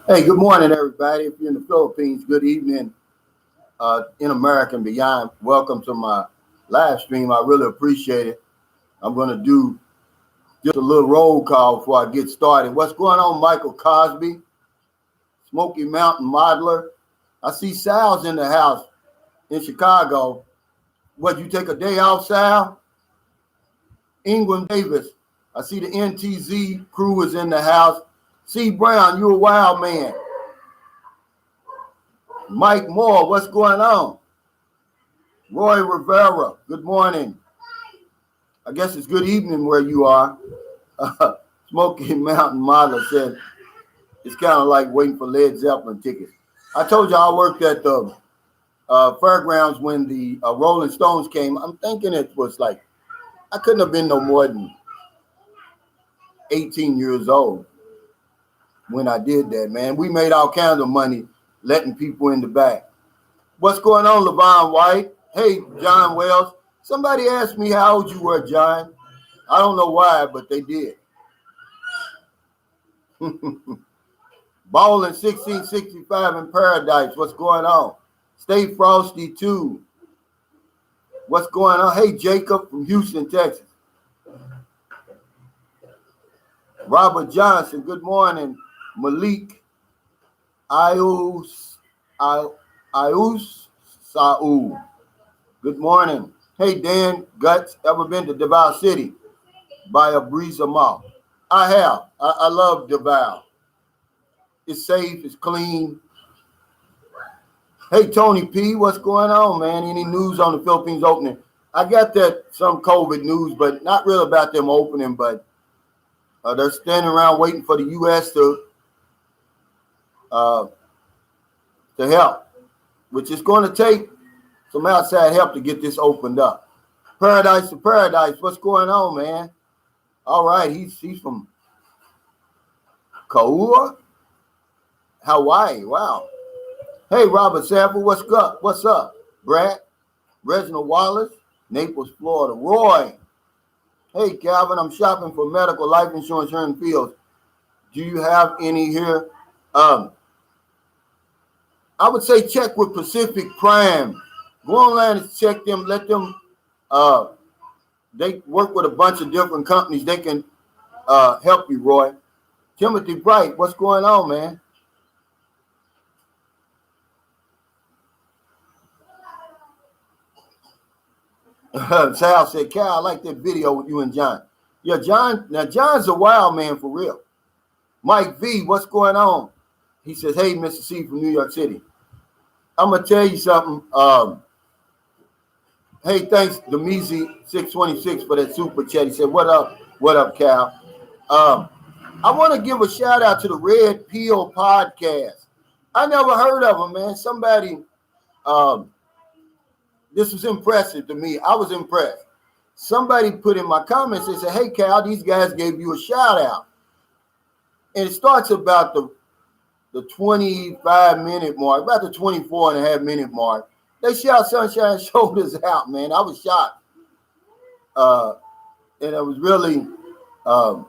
Hey, good morning, everybody. If you're in the Philippines, good evening in America and beyond. Welcome to my live stream. I really appreciate it. I'm going to do just a little roll call before I get started. What's going on, Michael Cosby, Smoky Mountain Modeler? I see Sal's in the house in Chicago. What, you take a day off, Sal? Ingram Davis. I see the NTZ crew is in the house. C. Brown, you a wild man. Mike Moore, what's going on? Roy Rivera, good morning. I guess it's good evening where you are. Smoky Mountain Model said it's kind of like waiting for Led Zeppelin tickets. I told you I worked at the fairgrounds when the Rolling Stones came. I'm thinking it was like, I couldn't have been no more than 18 years old when I did that, man. We made all kinds of money letting people in the back. What's going on, LeVon White? Hey, John Wells. Somebody asked me how old you were, John. I don't know why, but they did. Bowling 1665 in Paradise. What's going on? Stay Frosty too. What's going on? Hey, Jacob from Houston, Texas. Robert Johnson. Good morning. Malik Ayus Saul. Good morning. Hey, Dan Guts. Ever been to Davao City by a Breeza Mall? I have. I love Davao. It's safe. It's clean. Hey, Tony P. What's going on, man? Any news on the Philippines opening? I got that some COVID news, but not really about them opening, but they're standing around waiting for the U.S. to help, which is going to take some outside help to get this opened up. Paradise to Paradise. What's going on, man? All right, he's from Kaua, Hawaii. Wow. Hey, Robert Sample, what's up? What's up? Brad, Reginald Wallace, Naples, Florida. Roy. Hey, Calvin, I'm shopping for medical life insurance here in Fields. Do you have any here? I would say check with Pacific Prime. Go online and check them. Let them. They work with a bunch of different companies. They can help you, Roy. Timothy Bright, what's going on, man? Sal said, Cal, I like that video with you and John. Yeah, John. Now, John's a wild man for real. Mike V, what's going on? He says, hey, Mr. C from New York City. I'm going to tell you something. Hey, thanks, Demizi626 for that super chat. He said, what up? What up, Cal? I want to give a shout out to the Red Pill podcast. I never heard of them, man. Somebody, this was impressive to me. I was impressed. Somebody put in my comments and said, hey, Cal, these guys gave you a shout out. And it starts about the 25-minute mark, about the 24.5-minute mark. They shout Sunshine Shoulders out, man. I was shocked. And it was really, I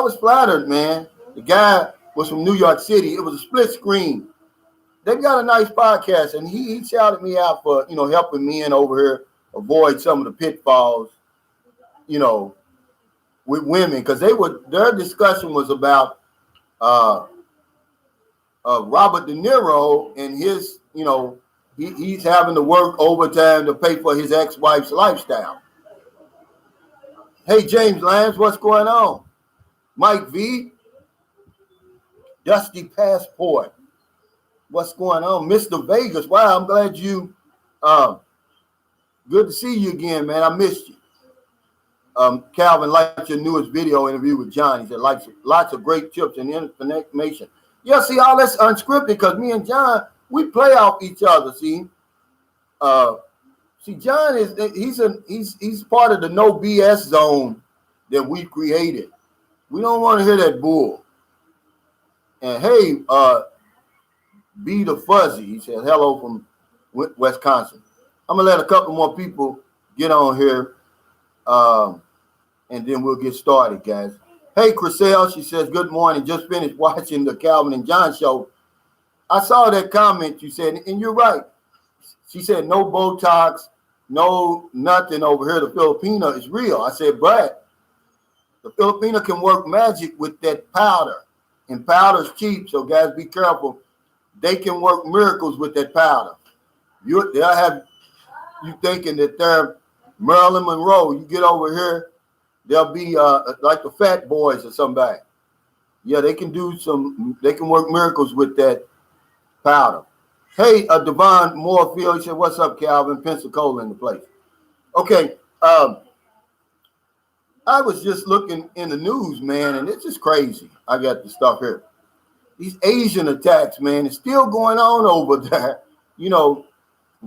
was flattered, man. The guy was from New York City. It was a split screen. They've got a nice podcast, and he shouted me out for, helping me in over here avoid some of the pitfalls, with women, because their discussion was about Robert De Niro and his, he's having to work overtime to pay for his ex-wife's lifestyle. Hey, James Lance, what's going on? Mike V, Dusty Passport, what's going on? Mr. Vegas, wow, I'm glad you, good to see you again, man. I missed you. Calvin liked your newest video interview with John. He said, lots of great tips and information. Yeah, see, all that's unscripted because me and John, we play off each other, see. John he's part of the no BS zone that we created. We don't want to hear that bull. And hey, B the Fuzzy, he said, hello from Wisconsin. I'm going to let a couple more people get on here. And then we'll get started, guys. Hey, Chriselle, she says, good morning. Just finished watching the Calvin and John show. I saw that comment you said, and you're right. She said, no Botox, no nothing over here. The Filipino is real. I said, but the Filipino can work magic with that powder, and powder's cheap. So guys, be careful. They can work miracles with that powder. They'll have you thinking that they're Marilyn Monroe. You get over here, they'll be like the Fat Boys or somebody. Yeah, they can work miracles with that powder. Hey, Devon Moorfield, he said, what's up, Calvin? Pensacola in the place. Okay, I was just looking in the news, man, and it's just crazy. I got the stuff here. These Asian attacks, man, it's still going on over there. You know,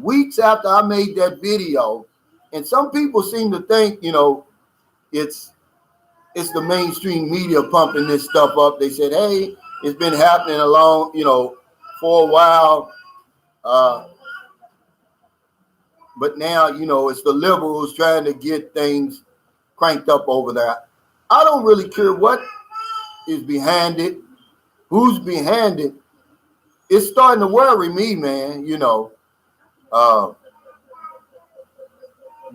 weeks after I made that video, and some people seem to think, you know, it's the mainstream media pumping this stuff up. They said, hey, it's been happening along, you know, for a while. But now, you know, it's the liberals trying to get things cranked up over there. I don't really care what is behind it, who's behind it. It's starting to worry me, man, you know,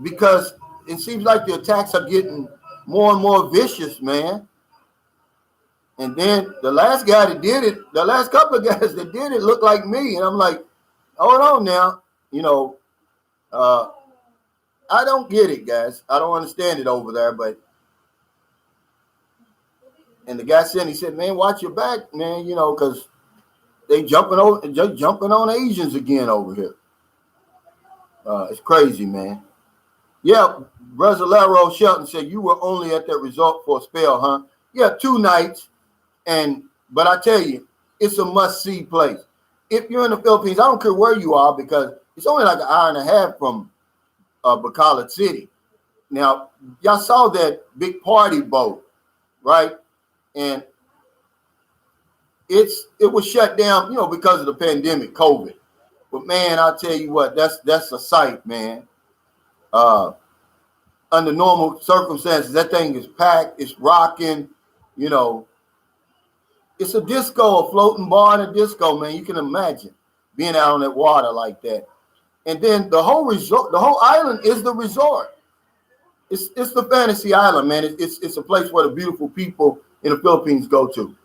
because it seems like the attacks are getting more and more vicious, man. And then the last guy that did it, the last couple of guys that did it looked like me. And I'm like, hold on now, you know, I don't get it, guys. I don't understand it over there, but and the guy said, he said, man, watch your back, man, you know, because they jumping on Asians again over here. It's crazy, man. Yeah, Brasilero Shelton said you were only at that resort for a spell, huh? Yeah, 2 nights. But I tell you, it's a must-see place. If you're in the Philippines, I don't care where you are because it's only like an hour and a half from Bacolod City. Now, y'all saw that big party boat, right? And it was shut down, you know, because of the pandemic, COVID. But man, I'll tell you what, that's a sight, man. Under normal circumstances, that thing is packed, it's rocking, you know. It's a disco, a floating bar and a disco, man. You can imagine being out on that water like that. And then the whole resort, the whole island is the resort. It's the fantasy island, man. It's a place where the beautiful people in the Philippines go to.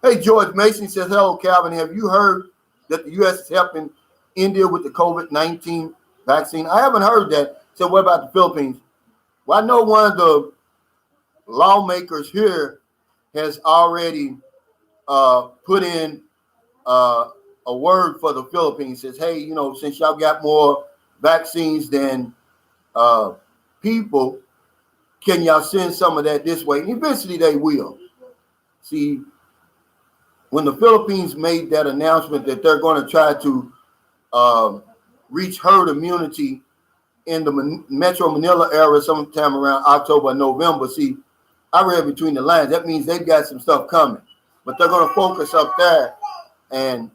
Hey, George Mason says, hello, Calvin. Have you heard that the U.S. is helping India with the COVID-19 vaccine? I haven't heard that. So what about the Philippines? Well, I know one of the lawmakers here has already put in a word for the Philippines. Says, hey, you know, since y'all got more vaccines than people, can y'all send some of that this way? And eventually they will. See, when the Philippines made that announcement that they're going to try to reach herd immunity in the Metro Manila area sometime around October or November, see, I read between the lines. That means they've got some stuff coming. But they're going to focus up there. And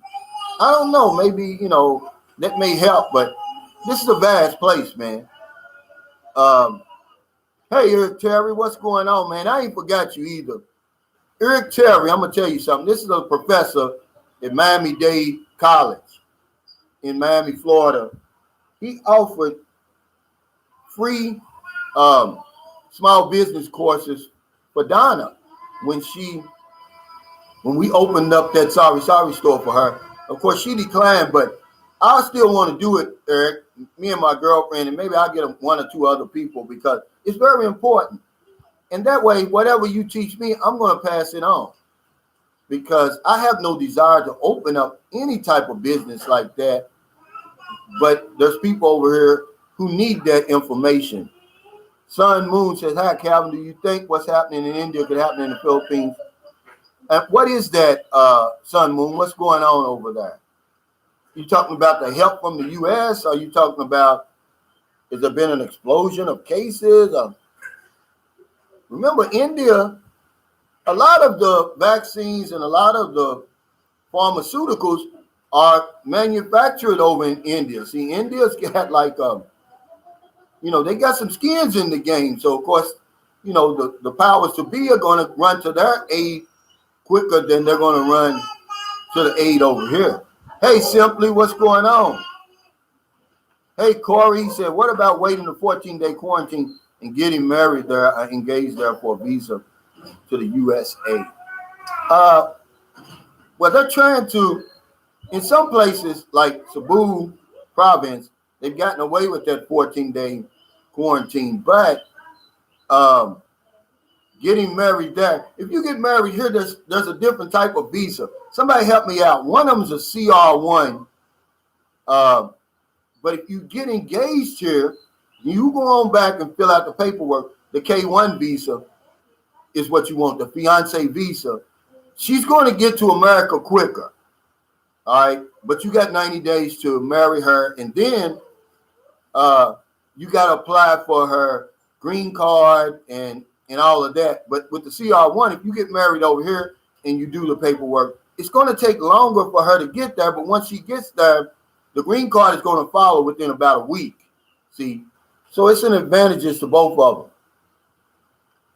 I don't know, maybe, you know, that may help. But this is a vast place, man. Hey, Eric Terry, what's going on, man? I ain't forgot you either. Eric Terry, I'm going to tell you something. This is a professor at Miami-Dade College in Miami, Florida. He offered free small business courses for Donna when we opened up that Sorry store for her. Of course, she declined, but I still want to do it, Eric, me and my girlfriend, and maybe I'll get 1 or 2 other people because it's very important. And that way, whatever you teach me, I'm going to pass it on because I have no desire to open up any type of business like that. But there's people over here who need that information. Sun Moon says, hi, Calvin, do you think what's happening in India could happen in the Philippines? What is that, Sun Moon? What's going on over there? You talking about the help from the U.S.? Are you talking about, has there been an explosion of cases? Remember, India, a lot of the vaccines and a lot of the pharmaceuticals are manufactured over in India. See, India's got like, you know, they got some skins in the game. So, of course, the powers to be are going to run to their aid quicker than they're going to run to the aid over here. Hey, Simply, what's going on? Hey, Corey, he said, what about waiting the 14-day quarantine and getting married there, engaged there for a visa to the USA? Well, they're trying to, in some places like Cebu province, they've gotten away with that 14-day quarantine, but getting married there, if you get married here, there's a different type of visa. Somebody help me out. One of them is a CR1. But if you get engaged here, you go on back and fill out the paperwork. The K1 visa is what you want, the fiance visa. She's going to get to America quicker. All right. But you got 90 days to marry her. And then you got to apply for her green card and all of that. But with the CR1, if you get married over here and you do the paperwork, it's going to take longer for her to get there. But once she gets there, the green card is going to follow within about a week. See, so it's an advantage to both of them.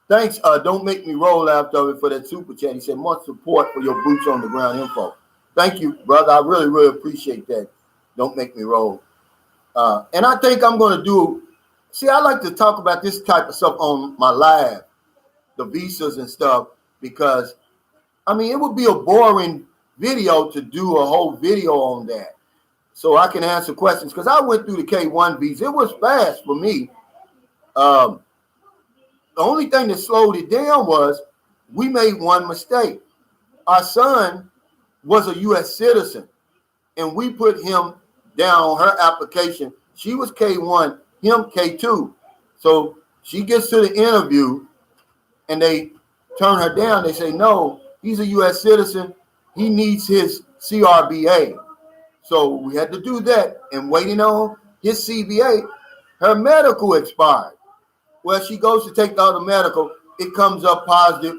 Thanks. Don't make me roll after it for that super chat. He said, much support for your boots on the ground info. Thank you, brother. I really, really appreciate that. Don't make me roll. And I think I'm going to do, I like to talk about this type of stuff on my live, the visas and stuff, because, it would be a boring video to do a whole video on that. So I can answer questions, because I went through the K1 visa. It was fast for me. The only thing that slowed it down was we made one mistake. Our son was a U.S. citizen, and we put him down on her application. She was K1, him K2. So she gets to the interview, and they turn her down. They say, no, he's a U.S. citizen. He needs his CRBA. So we had to do that, and waiting on his CBA, her medical expired. Well, she goes to take the other medical. It comes up positive.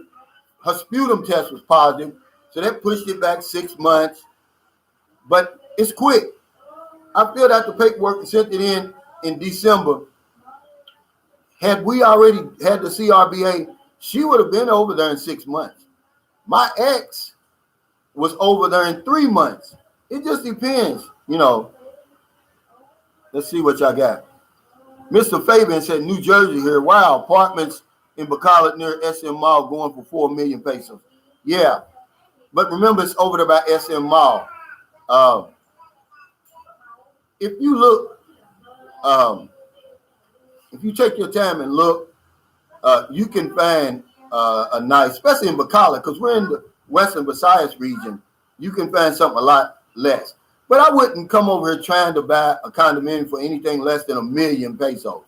Her sputum test was positive. So that pushed it back 6 months. But it's quick. I filled out the paperwork and sent it in December. Had we already had the CRBA, she would have been over there in 6 months. My ex was over there in 3 months. It just depends, Let's see what y'all got. Mr. Fabian said, New Jersey here. Wow, apartments in Bacolod near SM Mall going for 4 million pesos. Yeah, but remember, it's over there by SM Mall. If you look, if you take your time and look, you can find a nice, especially in Bacolod, because we're in the Western Visayas region, you can find something a lot less. But I wouldn't come over here trying to buy a condominium for anything less than 1 million pesos.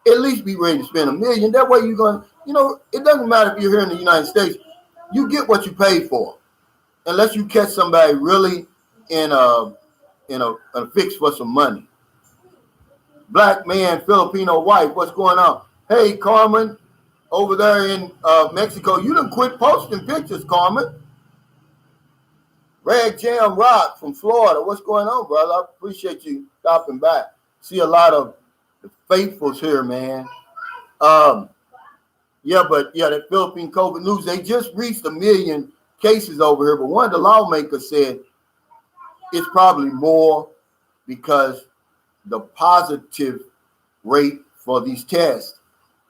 At least be ready to spend 1 million. That way you're going to, it doesn't matter if you're here in the United States. You get what you pay for. Unless you catch somebody really in a fix for some money. Black man, Filipino wife, what's going on? Hey, Carmen, over there in Mexico, you done quit posting pictures, Carmen. Rag Jam Rock from Florida. What's going on, brother? I appreciate you stopping by. See a lot of the faithfuls here, man. That Philippine COVID news, they just reached 1 million cases over here, but one of the lawmakers said it's probably more because the positive rate for these tests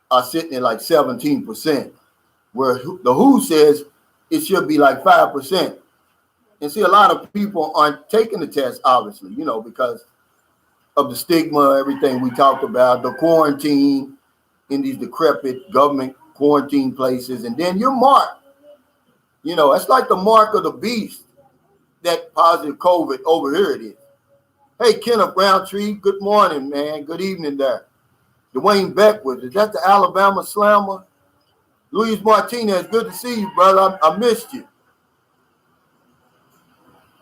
are sitting at like 17%, where the WHO says it should be like 5%. And see, a lot of people aren't taking the test, obviously, because of the stigma, everything we talked about, the quarantine in these decrepit government quarantine places. And then you're marked. It's like the mark of the beast, that positive COVID over here it is. Hey, Kenneth Roundtree, good morning, man. Good evening there. Dwayne Beckwith, is that the Alabama Slammer? Luis Martinez, good to see you, brother. I missed you.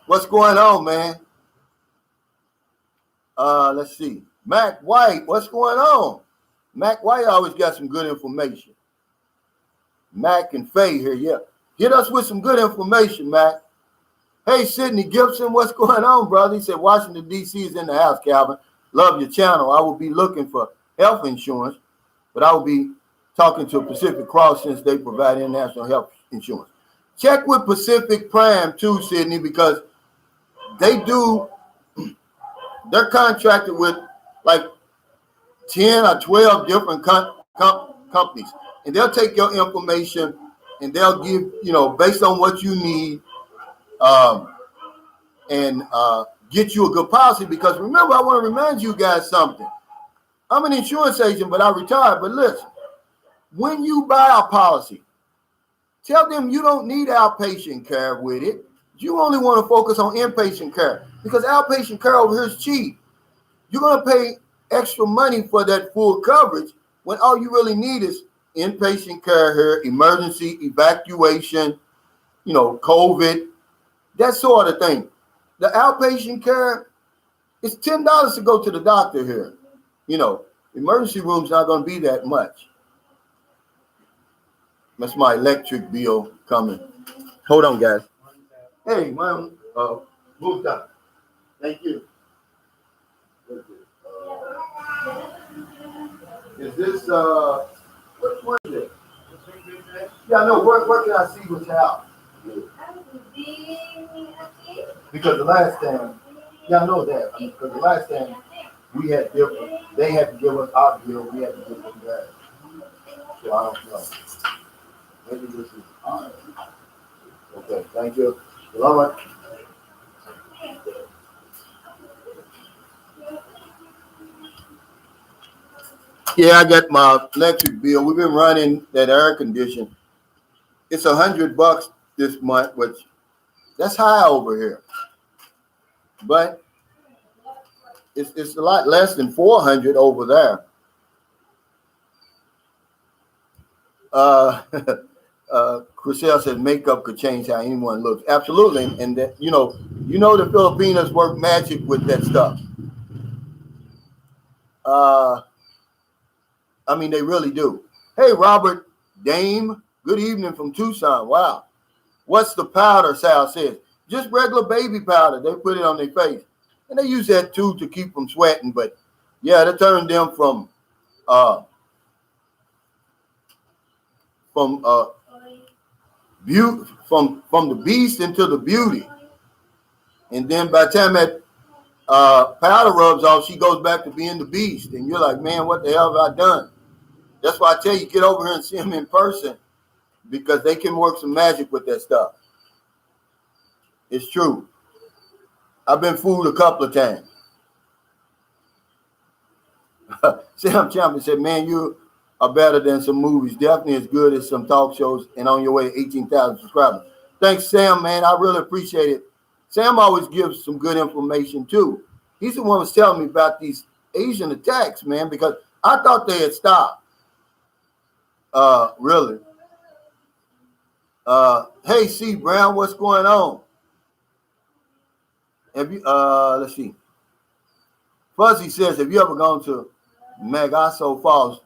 What's going on, man? Let's see. Mac White, what's going on? Mac White always got some good information. Mac and Faye here, yeah. Hit us with some good information, Mac. Hey, Sidney Gibson, what's going on, brother? He said, Washington, D.C. is in the house, Calvin. Love your channel. I will be looking for health insurance, but I will be talking to Pacific Cross since they provide international health insurance. Check with Pacific Prime too, Sydney, because they're contracted with like 10 or 12 different companies, and they'll take your information and they'll give, based on what you need, and get you a good policy. Because remember, I want to remind you guys something. I'm an insurance agent, but I retired. But listen, when you buy a policy, tell them you don't need outpatient care with it. You only want to focus on inpatient care, because outpatient care over here is cheap. You're going to pay extra money for that full coverage when all you really need is inpatient care here, emergency, evacuation, COVID, that sort of thing. The outpatient care, it's $10 to go to the doctor here. Emergency room's not going to be that much. That's my electric bill coming. Hold on, guys. Hey, man, move down. Thank you. Is this, which one is it? Yeah, no, where can I see what's out? Because the last time, yeah, I know that. Because the last time we had different, they had to give us our bill, we had to give them that. So I don't know. Maybe this is all right. Okay, thank you. Salamat. Yeah, I got my electric bill. We've been running that air condition. It's $100 this month, which that's high over here. But it's a lot less than $400 over there. Chriselle said makeup could change how anyone looks. Absolutely, and that the Filipinos work magic with that stuff. They really do. Hey, Robert Dame, good evening from Tucson. Wow. What's the powder, Sal says? Just regular baby powder. They put it on their face. And they use that too to keep them sweating. But yeah, they turned them from the beast into the beauty. And then by the time that powder rubs off, she goes back to being the beast. And you're like, man, what the hell have I done? That's why I tell you, get over here and see them in person, because they can work some magic with that stuff. It's true. I've been fooled a couple of times. Sam Champion said, man, you are better than some movies. Definitely as good as some talk shows, and on your way to 18,000 subscribers. Thanks, Sam, man. I really appreciate it. Sam always gives some good information, too. He's the one who was telling me about these Asian attacks, man, because I thought they had stopped. Really. Hey, C. Brown, what's going on? Have you, let's see. Fuzzy says, have you ever gone to Magasso Falls?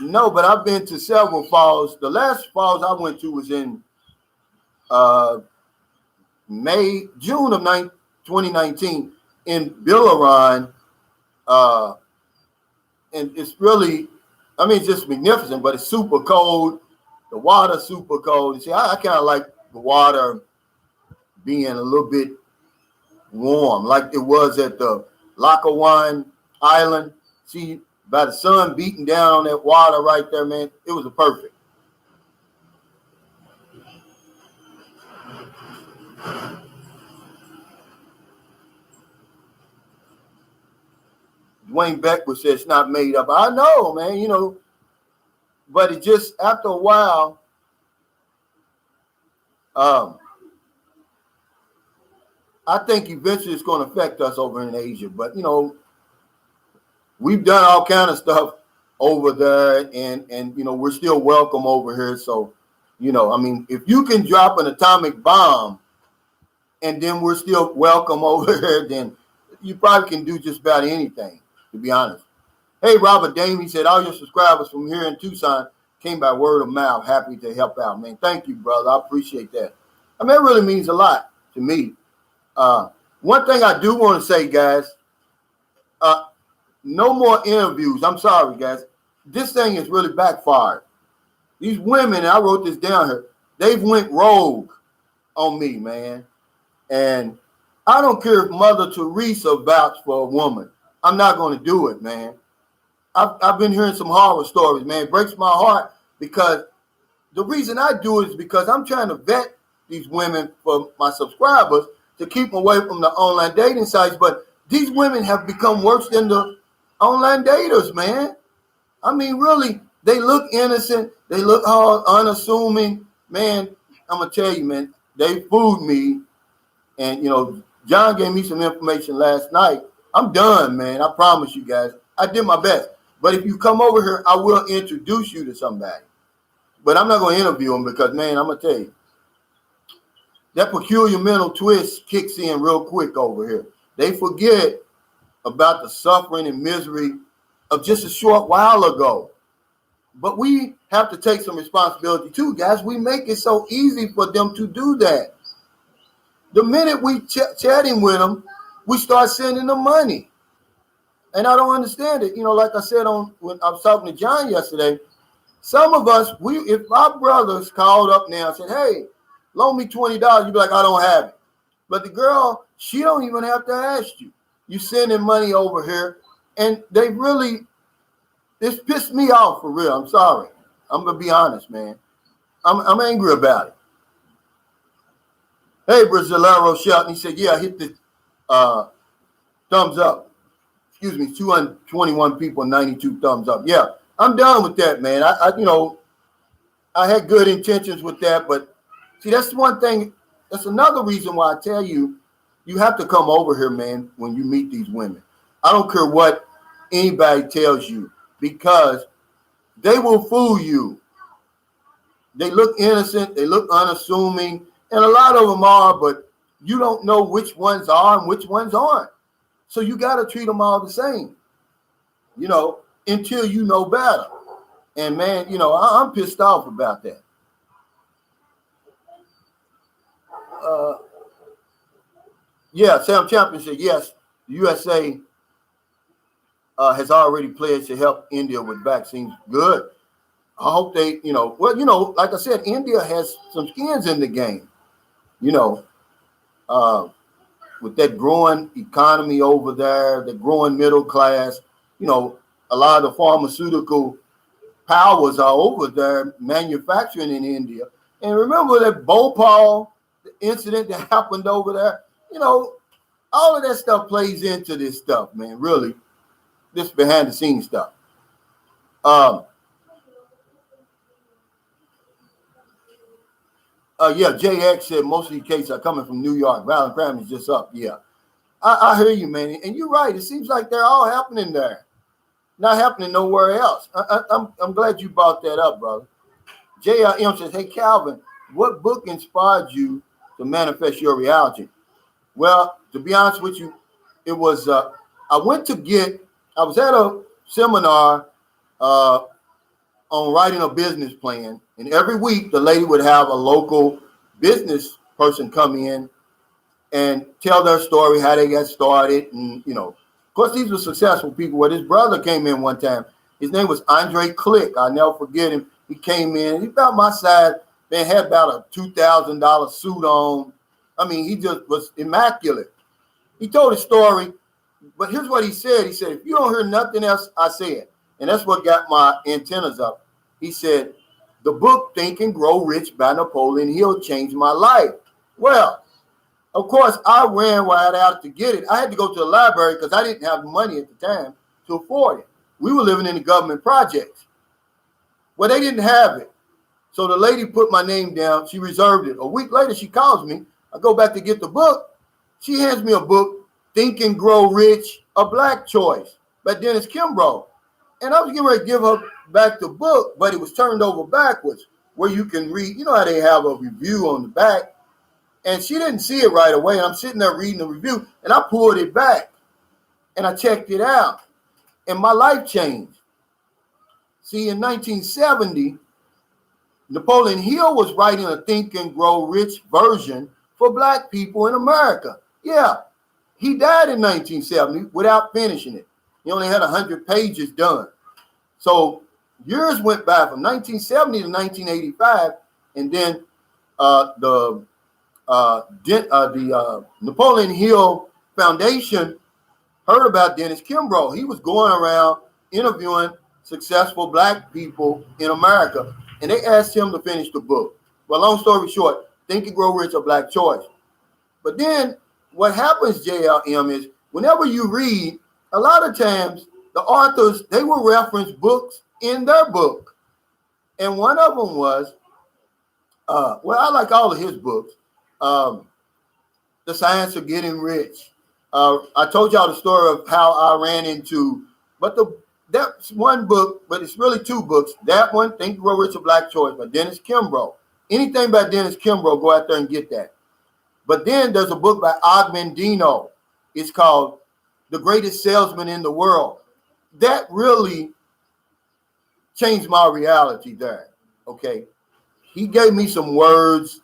No, but I've been to several falls. The last falls I went to was in June of 2019 in Biloran. And it's really, it's just magnificent, but it's super cold. The water's super cold. You see, I kind of like the water being a little bit warm, like it was at the Lakawan Island. See, by the sun beating down on that water right there, man, it was a perfect. Dwayne Beckwood says it's not made up. I know, man, but it just, after a while, I think eventually it's going to affect us over in Asia. But, we've done all kind of stuff over there, and we're still welcome over here. So, if you can drop an atomic bomb and then we're still welcome over here, then you probably can do just about anything, to be honest. Hey, Robert Dame, he said, all your subscribers from here in Tucson came by word of mouth. Happy to help out, man. Thank you, brother. I appreciate that. It really means a lot to me. One thing I do want to say, guys, no more interviews. I'm sorry, guys. This thing is really backfired. These women, and I wrote this down here, they've went rogue on me, man. And I don't care if Mother Teresa vouched for a woman. I'm not going to do it, man. I've been hearing some horror stories, man. It breaks my heart because the reason I do it is because I'm trying to vet these women for my subscribers to keep them away from the online dating sites. But these women have become worse than the online daters, man. I mean, really, they look innocent. They look hard, unassuming. Man, I'm going to tell you, man, they fooled me. And, John gave me some information last night. I'm done, man. I promise you guys. I did my best. But if you come over here, I will introduce you to somebody. But I'm not going to interview them because, man, I'm going to tell you, that peculiar mental twist kicks in real quick over here. They forget about the suffering and misery of just a short while ago. But we have to take some responsibility too, guys. We make it so easy for them to do that. The minute we chatting with them, we start sending them money. And I don't understand it. Like I said when I was talking to John yesterday, some of us, if our brothers called up now and said, hey, loan me $20, you'd be like, I don't have it. But the girl, she don't even have to ask you. You sending money over here. And this pissed me off for real. I'm sorry. I'm going to be honest, man. I'm angry about it. Hey, Brazilero Shelton, he said, yeah, I hit the thumbs up. Excuse me, 221 people, 92 thumbs up. Yeah, I'm done with that, man. I had good intentions with that, but see, that's one thing. That's another reason why I tell you, you have to come over here, man, when you meet these women. I don't care what anybody tells you because they will fool you. They look innocent. They look unassuming. And a lot of them are, but you don't know which ones are and which ones aren't. So you got to treat them all the same, until you know better. And, man, I'm pissed off about that. Sam Champion said, yes, the USA has already pledged to help India with vaccines. Good. I hope they, like I said, India has some skins in the game. With that growing economy over there, the growing middle class, a lot of the pharmaceutical powers are over there manufacturing in India. And remember that Bhopal incident that happened over there? All of that stuff plays into this stuff, man, really. This behind the scenes stuff. JX said most of these cases are coming from New York. Violent crime is just up. Yeah, I hear you, man. And you're right. It seems like they're all happening there. Not happening nowhere else. I'm glad you brought that up, brother. JRM says, hey, Calvin, what book inspired you to manifest your reality? Well, to be honest with you, it was, I was at a seminar on writing a business plan. And every week, the lady would have a local business person come in and tell their story, how they got started. And, of course, these were successful people. Well, his brother came in one time. His name was Andre Click. I'll never forget him. He came in. He about my size. Man, had about a $2,000 suit on. I mean, he just was immaculate. He told his story. But here's what he said. He said, if you don't hear nothing else I said, and that's what got my antennas up. He said, the book Think and Grow Rich by Napoleon Hill changed my life. Well, of course, I ran right out to get it. I had to go to the library because I didn't have money at the time to afford it. We were living in the government projects. Well, they didn't have it. So the lady put my name down. She reserved it. A week later, she calls me. I go back to get the book. She hands me a book, Think and Grow Rich, A Black Choice by Dennis Kimbrough. And I was getting ready to give her back the book, but it was turned over backwards where you can read. You know how they have a review on the back? And she didn't see it right away. And I'm sitting there reading the review, and I pulled it back, and I checked it out, and my life changed. See, in 1970, Napoleon Hill was writing a Think and Grow Rich version for Black people in America. Yeah, he died in 1970 without finishing it. He only had 100 pages done. So years went by from 1970 to 1985, and then the Napoleon Hill Foundation heard about Dennis Kimbrough. He was going around interviewing successful Black people in America, and they asked him to finish the book. Well, long story short, Think and Grow Rich, A Black Choice. But then what happens, JLM, is whenever you read, a lot of times the authors, they will reference books in their book. And one of them was, well, I like all of his books, The Science of Getting Rich. I told y'all the story of how I ran into, that's one book, but it's really two books. That one, Think and Grow Rich, A Black Choice, by Dennis Kimbrough. Anything by Dennis Kimbrough, go out there and get that. But then there's a book by Og Mandino. It's called The Greatest Salesman in the World. That really changed my reality there, okay? He gave me some words.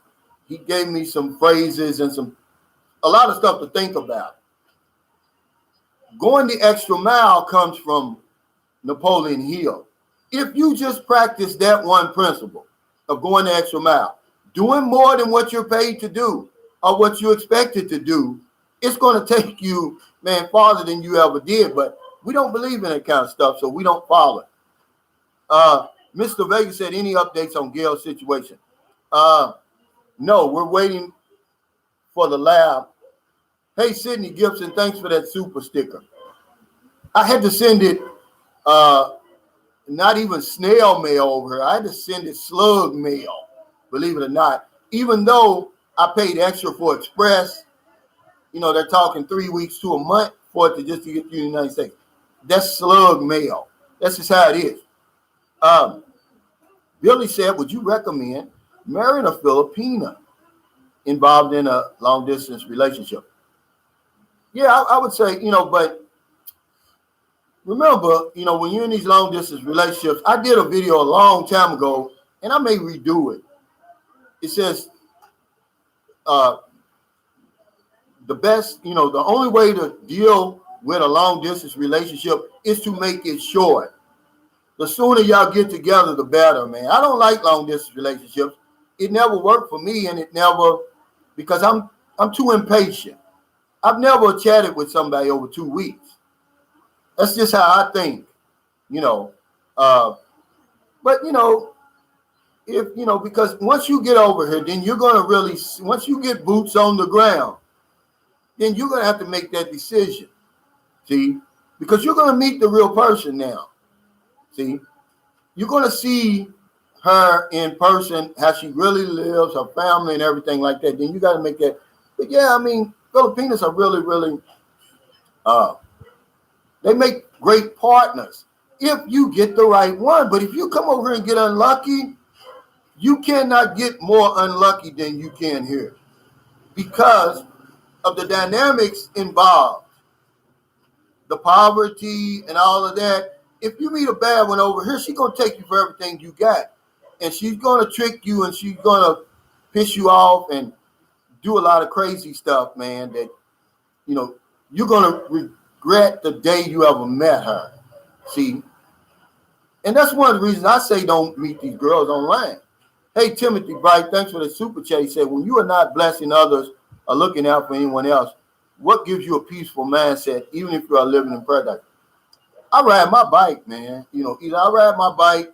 He gave me some phrases and a lot of stuff to think about. Going the extra mile comes from Napoleon Hill. If you just practice that one principle of going the extra mile, doing more than what you're paid to do or what you expected to do, it's going to take you, man, farther than you ever did. But we don't believe in that kind of stuff, so we don't follow it. Mr. Vega said, any updates on Gail's situation? No, we're waiting for the lab. Hey, Sidney Gibson, thanks for that super sticker. I had to send it, not even snail mail over here. I had to send it slug mail, believe it or not. Even though I paid extra for express, you know, they're talking 3 weeks to a month for it to get to the United States. That's slug mail. That's just how it is. Billy said, would you recommend marrying a Filipina involved in a long distance relationship? Yeah, I would say, you know, but remember, you know, when you're in these long distance relationships, I did a video a long time ago and I may redo it. It says, the best, you know, the only way to deal with a long distance relationship is to make it short. The sooner y'all get together, the better, man. I don't like long distance relationships. It never worked for me, and it never, because I'm too impatient. I've never chatted with somebody over 2 weeks. That's just how I think, you know. But, you know, if, you know, because once you get over here, then you're going to really, once you get boots on the ground, then you're going to have to make that decision, see, because you're going to meet the real person now, see. You're going to see her in person, how she really lives, her family and everything like that. Then you got to make that. But yeah, I mean, Filipinos are really, really, they make great partners if you get the right one. But if you come over here and get unlucky, you cannot get more unlucky than you can here because of the dynamics involved, the poverty and all of that. If you meet a bad one over here, she's going to take you for everything you got. And she's going to trick you and she's going to piss you off and do a lot of crazy stuff, man, that, you know, you're going to regret the day you ever met her. See? And that's one of the reasons I say don't meet these girls online. Hey, Timothy Bright, thanks for the super chat. He said, when you are not blessing others or looking out for anyone else, what gives you a peaceful mindset, even if you are living in paradise? I ride my bike, man. You know, either I ride my bike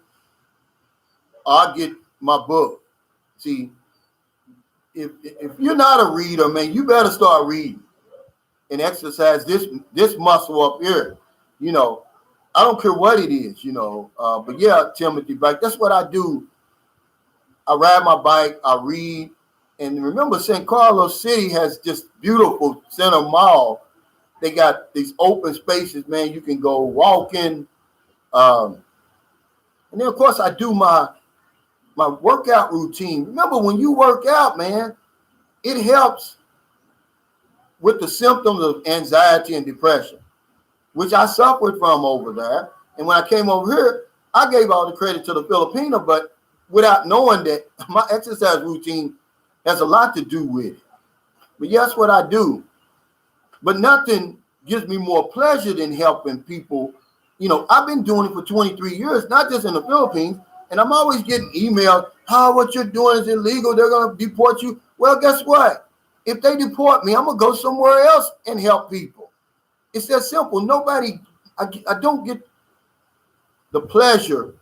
or I get my book. See, if you're not a reader, man, you better start reading and exercise this muscle up here. You know, I don't care what it is, you know. But yeah, Timothy Bright, that's what I do. I ride my bike, I read. And remember, San Carlos City has just beautiful center mall. They got these open spaces, man. You can go walking. And then, of course, I do my workout routine. Remember, when you work out, man, it helps with the symptoms of anxiety and depression, which I suffered from over there. And when I came over here, I gave all the credit to the Filipino, but without knowing that my exercise routine has a lot to do with it. But yeah, that's what I do. But nothing gives me more pleasure than helping people, I've been doing it for 23 years, not just in the Philippines, and I'm always getting emails, what you're doing is illegal, they're going to deport you. Well, guess what? If they deport me, I'm going to go somewhere else and help people. It's that simple. I don't get the pleasure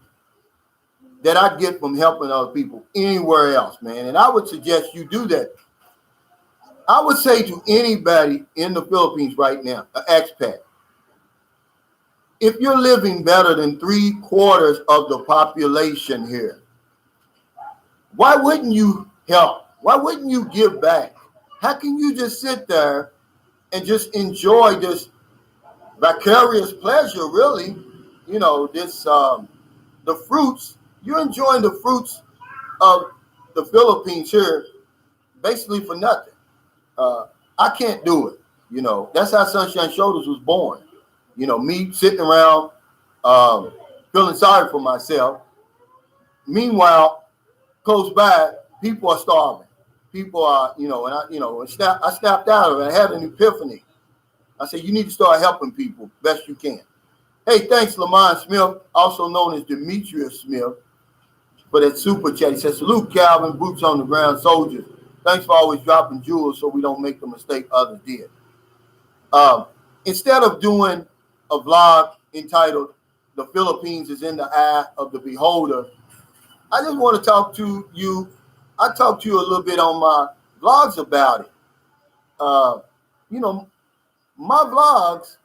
that I get from helping other people anywhere else, man. And I would suggest you do that. I would say to anybody in the Philippines right now, an expat, if you're living better than 3/4 of the population here, why wouldn't you help? Why wouldn't you give back? How can you just sit there and just enjoy this vicarious pleasure, really? The fruits, you're enjoying the fruits of the Philippines here basically for nothing. I can't do it. That's how Sunshine Shoulders was born. Me sitting around feeling sorry for myself. Meanwhile, close by, people are starving. People are, I snapped out of it. I had an epiphany. I said, you need to start helping people best you can. Hey, thanks, Lamont Smith, also known as Demetrius Smith, for that super chat. He says, salute, Calvin, boots on the ground soldiers. Thanks for always dropping jewels so we don't make the mistake others did. Instead of doing a vlog entitled The Philippines is in the Eye of the Beholder, I just want to talk to you. I talked to you a little bit on my vlogs about it. My vlogs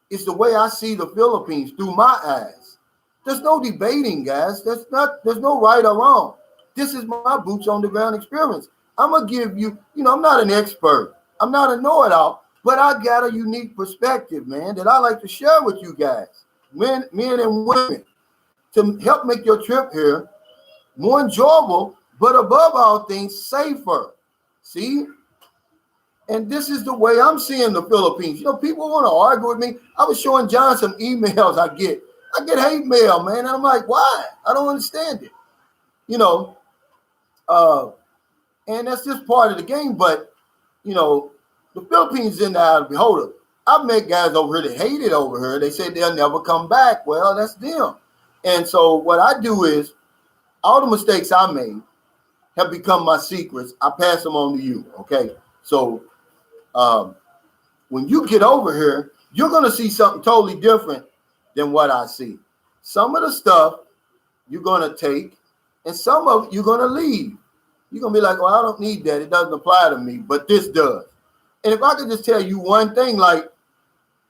is the way I see the Philippines through my eyes. There's no debating, guys. There's no right or wrong. This is my boots on the ground experience. I'm going to give you, I'm not an expert. I'm not a know-it-all, but I got a unique perspective, man, that I like to share with you guys, men and women, to help make your trip here more enjoyable, but above all things, safer. See? And this is the way I'm seeing the Philippines. People want to argue with me. I was showing John some emails I get. I get hate mail, man. And I'm like, why? I don't understand it. And that's just part of the game. But, the Philippines is in the eye of the beholder. I've met guys over here that hate it over here. They say they'll never come back. Well, that's them. And so what I do is all the mistakes I made have become my secrets. I pass them on to you. Okay. So when you get over here, you're going to see something totally different than what I see. Some of the stuff you're going to take and some of it you're going to leave. You're going to be like, well, I don't need that. It doesn't apply to me, but this does. And if I could just tell you one thing, like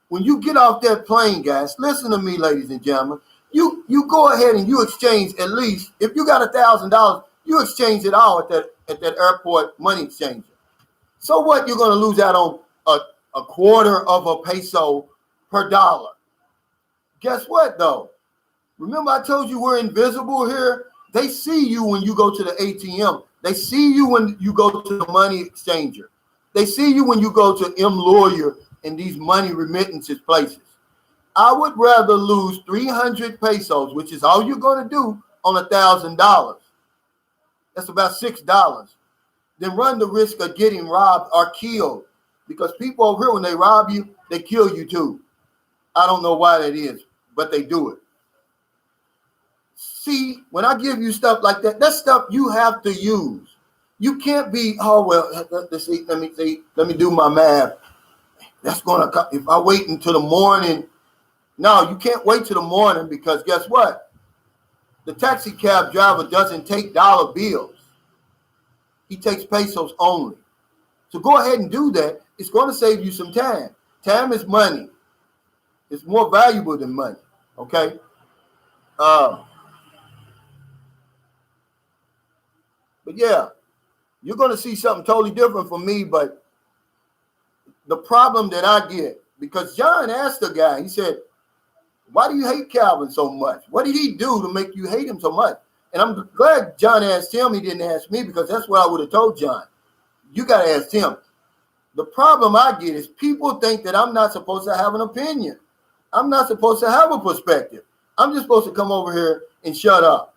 when you get off that plane, guys, listen to me, ladies and gentlemen, you go ahead and you exchange at least, if you got $1,000, you exchange it all at that airport money exchanger. So what? You're going to lose out on a quarter of a peso per dollar. Guess what, though? Remember I told you we're invisible here? They see you when you go to the ATM. They see you when you go to the money exchanger. They see you when you go to M-Lawyer and these money remittances places. I would rather lose 300 pesos, which is all you're going to do on $1,000. That's about $6. Then run the risk of getting robbed or killed. Because people over here, when they rob you, they kill you too. I don't know why that is, but they do it. See, when I give you stuff like that, that's stuff you have to use. You can't be, oh, well, let me do my math. That's going to come. If I wait until the morning. No, you can't wait till the morning because guess what? The taxi cab driver doesn't take dollar bills. He takes pesos only. So go ahead and do that. It's going to save you some time. Time is money. It's more valuable than money. Okay? But yeah, you're going to see something totally different from me. But the problem that I get, because John asked the guy, he said, why do you hate Calvin so much? What did he do to make you hate him so much? And I'm glad John asked him. He didn't ask me because that's what I would have told John. You got to ask him. The problem I get is people think that I'm not supposed to have an opinion. I'm not supposed to have a perspective. I'm just supposed to come over here and shut up.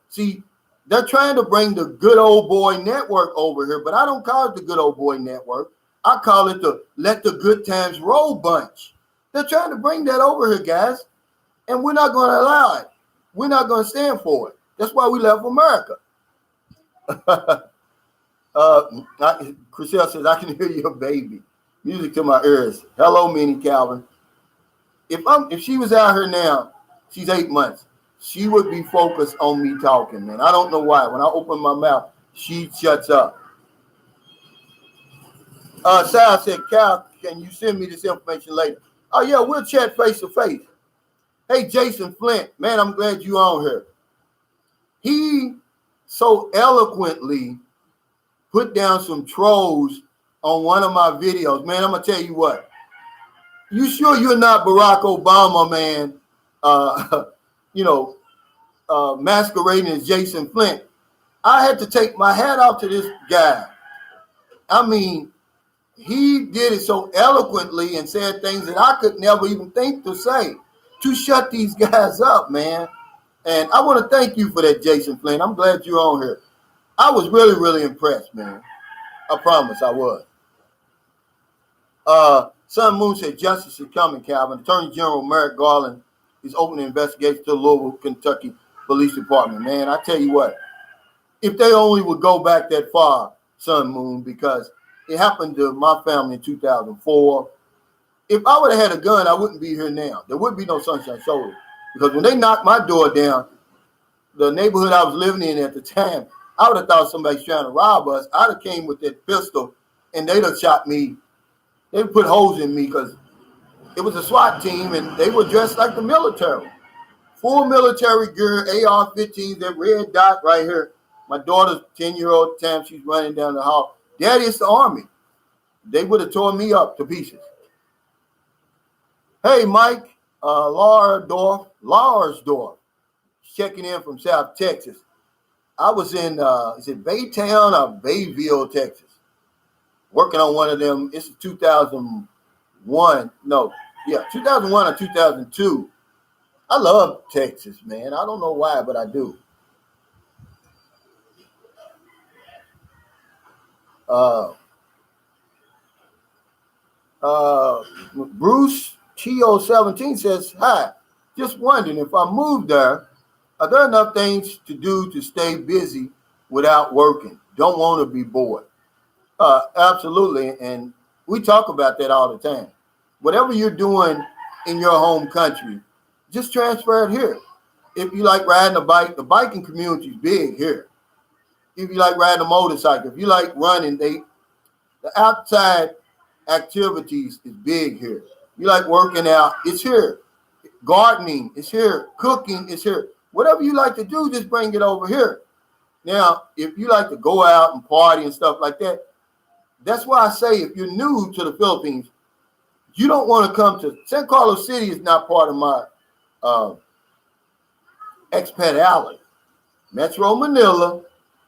See, they're trying to bring the good old boy network over here, but I don't call it the good old boy network. I call it the let the good times roll bunch. They're trying to bring that over here, guys. And we're not going to allow it. We're not going to stand for it. That's why we left America. Chriselle says, I can hear your baby. Music to my ears. Hello, Minnie Calvin. If she was out here now, she's 8 months, she would be focused on me talking, man. I don't know why. When I open my mouth, she shuts up. Sal said, Cal, can you send me this information later? Oh, yeah, we'll chat face to face. Hey, Jason Flint, man, I'm glad you're on here. He so eloquently put down some trolls on one of my videos. Man, I'm going to tell you what. You sure you're not Barack Obama, man, masquerading as Jason Flint? I had to take my hat off to this guy. I mean, he did it so eloquently and said things that I could never even think to say to shut these guys up, man. And I want to thank you for that, Jason Flint. I'm glad you're on here. I was really, really impressed, man. I promise I was. Sun Moon said justice is coming, Calvin. Attorney General Merrick Garland is opening an investigation to the Louisville, Kentucky Police Department. Man, I tell you what, if they only would go back that far, Sun Moon, because it happened to my family in 2004. If I would have had a gun, I wouldn't be here now. There would be no Sunshine Shoulder. Because when they knocked my door down, the neighborhood I was living in at the time, I would have thought somebody's trying to rob us. I'd have came with that pistol, and they'd have shot me. They put holes in me because it was a SWAT team, and they were dressed like the military. Full military gear, AR-15, that red dot right here. My daughter's 10-year-old time, she's running down the hall. Daddy, it's the Army. They would have torn me up to pieces. Hey, Mike, Larsdorf, checking in from South Texas. I was in, is it Baytown or Bayville, Texas? Working on one of them. It's 2001. No, yeah, 2001 or 2002. I love Texas, man. I don't know why, but I do. Bruce Tio17 says, hi, just wondering if I move there, are there enough things to do to stay busy without working? Don't want to be bored. Absolutely. And we talk about that all the time. Whatever you're doing in your home country, just transfer it here. If you like riding a bike, the biking community is big here. If you like riding a motorcycle, if you like running, the outside activities is big here. You like working out, it's here. Gardening is here. Cooking is here. Whatever you like to do, just bring it over here. Now, if you like to go out and party and stuff like that, that's why I say if you're new to the Philippines, you don't want to come to San Carlos City. Is not part of my expat alley. Metro Manila,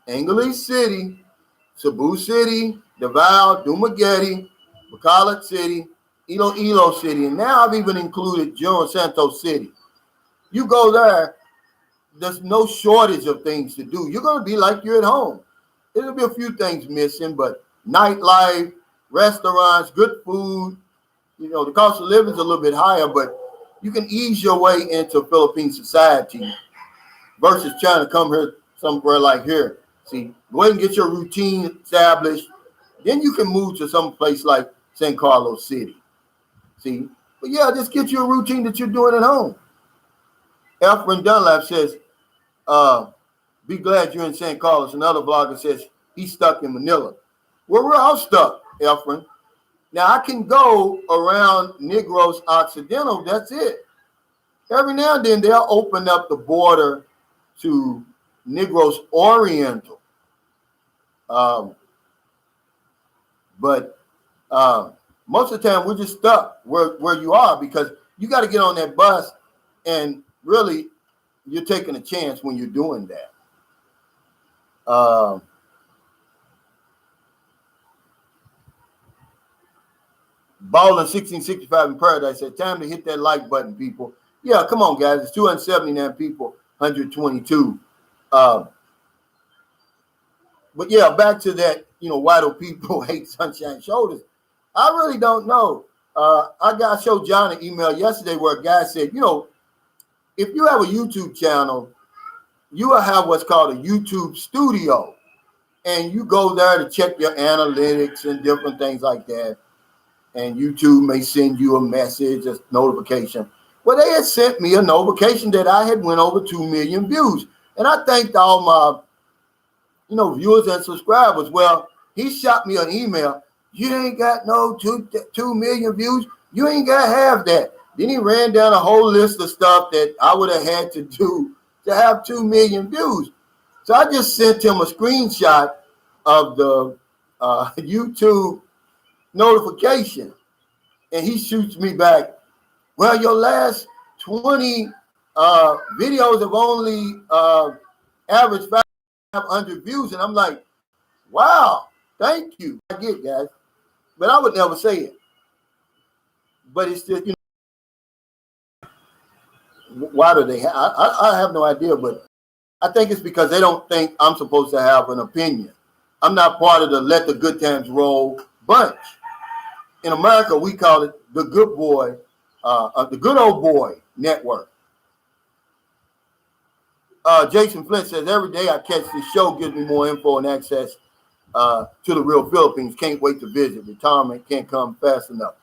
Angeles City, Cebu City, Davao, Dumaguete, Bacolod City, Iloilo City, and now I've even included General Santos City. You go there, there's no shortage of things to do. You're going to be like you're at home. There'll be a few things missing, but nightlife, restaurants, good food. You know, the cost of living is a little bit higher, but you can ease your way into Philippine society versus trying to come here somewhere like here. See, go ahead and get your routine established. Then you can move to some place like San Carlos City. See, but yeah, just get your routine that you're doing at home. Efren Dunlap says, be glad you're in San Carlos. Another blogger says he's stuck in Manila. Well, we're all stuck, Efren. Now, I can go around Negros Occidental. That's it. Every now and then, they'll open up the border to Negros Oriental. But most of the time, we're just stuck where you are because you got to get on that bus, and really, you're taking a chance when you're doing that. Ballin 1665 in Paradise said, time to hit that like button, people. Yeah, come on, guys. It's 279 people, 122. But yeah, back to that, why do people hate Sunshine Shoulders? I really don't know. I showed John an email yesterday where a guy said, if you have a YouTube channel, you will have what's called a YouTube studio. And you go there to check your analytics and different things like that. And YouTube may send you a message, a notification. Well, they had sent me a notification that I had went over 2 million views. And I thanked all my, viewers and subscribers. Well, he shot me an email. You ain't got no 2 million views. You ain't got half that. Then he ran down a whole list of stuff that I would have had to do to have 2 million views. So I just sent him a screenshot of the YouTube notification. And he shoots me back, well, your last 20 videos have only averaged 500 views. And I'm like, wow, thank you. I get, guys. But I would never say it. But it's just, why do they I have no idea, but I think it's because they don't think I'm supposed to have an opinion. I'm not part of the Let the Good Times Roll bunch. In America, we call it the Good Boy, the Good Old Boy Network. Jason Flint says, every day I catch this show gives me more info and access to the real Philippines. Can't wait to visit. Retirement can't come fast enough.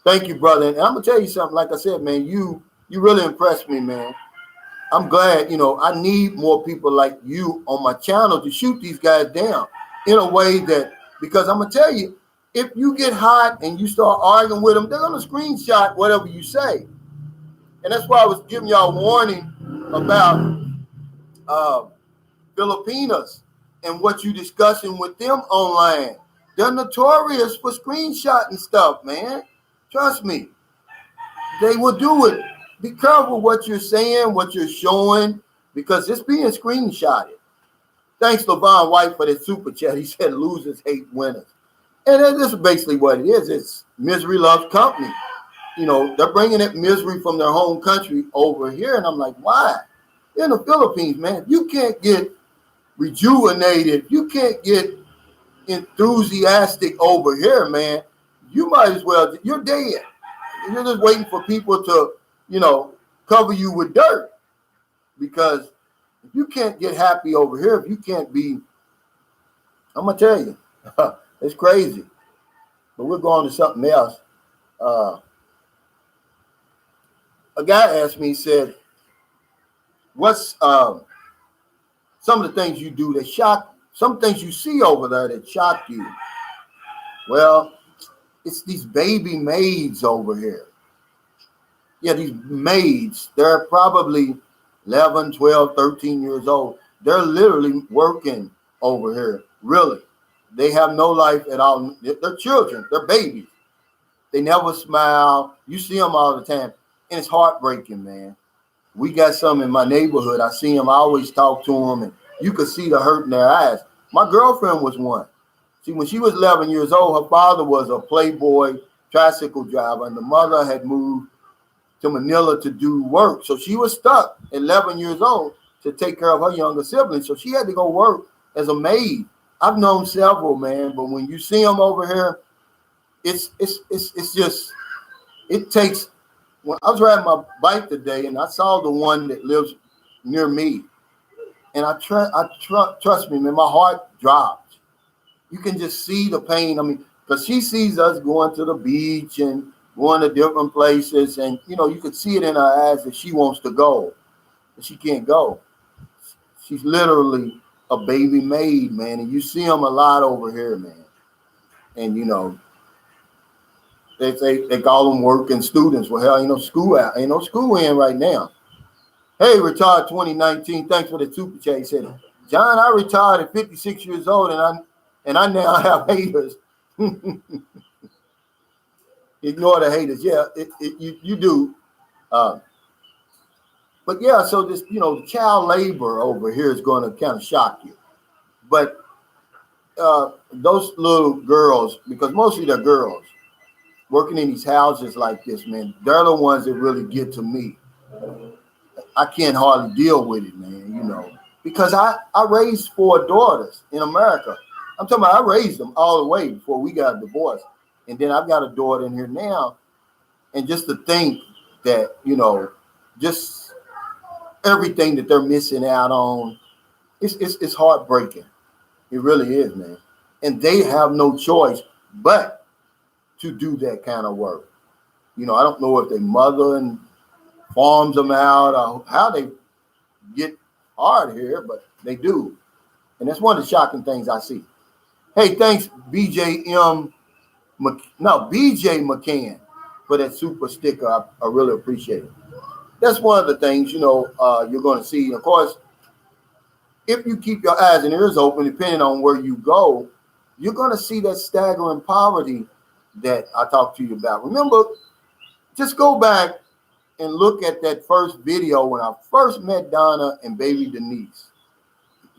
Thank you, brother. And I'm going to tell you something. Like I said, man, you really impressed me, man. I'm glad, I need more people like you on my channel to shoot these guys down in a way that, because I'm going to tell you, if you get hot and you start arguing with them, they're going to screenshot whatever you say. And that's why I was giving y'all a warning about Filipinas and what you're discussing with them online. They're notorious for screenshotting stuff, man. Trust me. They will do it. Be careful what you're saying, what you're showing, because it's being screenshotted. Thanks, LeVon White, for that super chat. He said losers hate winners. And this is basically what it is. It's misery loves company. They're bringing that misery from their home country over here. And I'm like, why? In the Philippines, man, if you can't get rejuvenated, you can't get enthusiastic over here, man, you might as well, you're dead. You're just waiting for people to, cover you with dirt. Because if you can't get happy over here, if you can't be, I'm going to tell you, it's crazy. But we're going to something else. A guy asked me, he said, what's some of the things you do that shock, some things you see over there that shock you? Well, it's these baby maids over here. Yeah, these maids, they're probably 11, 12, 13 years old. They're literally working over here, really. They have no life at all. They're children. They're babies. They never smile. You see them all the time. And it's heartbreaking, man. We got some in my neighborhood. I see them. I always talk to them. And you could see the hurt in their eyes. My girlfriend was one. See, when she was 11 years old, her father was a playboy tricycle driver. And the mother had moved to Manila to do work. So she was stuck at 11 years old to take care of her younger siblings. So she had to go work as a maid. I've known several, man, but when you see them over here, it's just, it takes, when I was riding my bike today and I saw the one that lives near me, and trust me, man, my heart dropped. You can just see the pain. I mean, because she sees us going to the beach and going to different places, and you could see it in her eyes that she wants to go, but she can't go. She's literally a baby maid, man, and you see them a lot over here, man. And they call them working students. Well, hell, school out, ain't no school in right now. Hey, retired 2019. Thanks for the super chat. He said, John, I retired at 56 years old, and I now have haters. Ignore the haters. Yeah, you do. But yeah, so this, child labor over here is going to kind of shock you. But those little girls, because mostly they're girls, working in these houses like this, man, they're the ones that really get to me. I can't hardly deal with it, man, because I raised 4 daughters in America. I'm talking about I raised them all the way before we got divorced. And then I've got a daughter in here now. And just to think that, just everything that they're missing out on. It's heartbreaking. It really is, man. And they have no choice but to do that kind of work. You know, I don't know if their mother and farms them out or how they get hard here, but they do. And that's one of the shocking things I see. Hey, thanks, BJ McCann for that super sticker. I really appreciate it. That's one of the things, you're going to see. Of course, if you keep your eyes and ears open, depending on where you go, you're going to see that staggering poverty that I talked to you about. Remember, just go back and look at that first video when I first met Donna and baby Denise.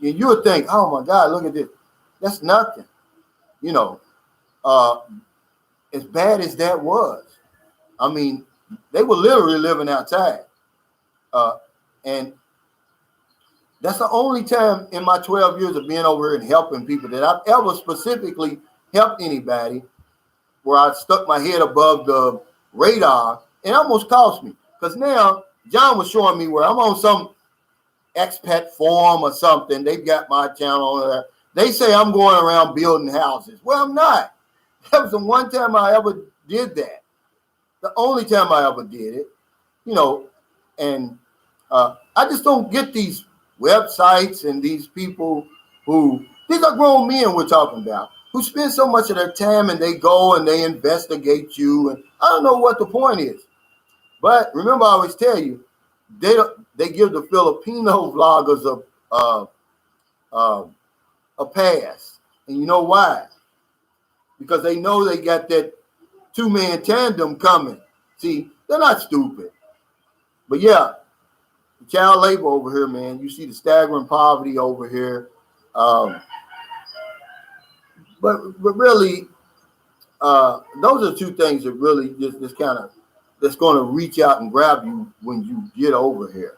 And you would think, oh my God, look at this. That's nothing. As bad as that was, I mean, they were literally living outside. And that's the only time in my 12 years of being over here and helping people that I've ever specifically helped anybody where I stuck my head above the radar, and it almost cost me. Because now John was showing me where I'm on some expat forum or something. They've got my channel on there. They say I'm going around building houses. Well, I'm not. That was the one time I ever did that. The only time I ever did it, and I just don't get these websites and these people these are grown men we're talking about, who spend so much of their time and they go and they investigate you. And I don't know what the point is. But remember, I always tell you, they give the Filipino vloggers a pass. And you know why? Because they know they got that two-man tandem coming. See, they're not stupid. But yeah, the child labor over here, man. You see the staggering poverty over here. But really, those are two things that really just kind of that's going to reach out and grab you when you get over here.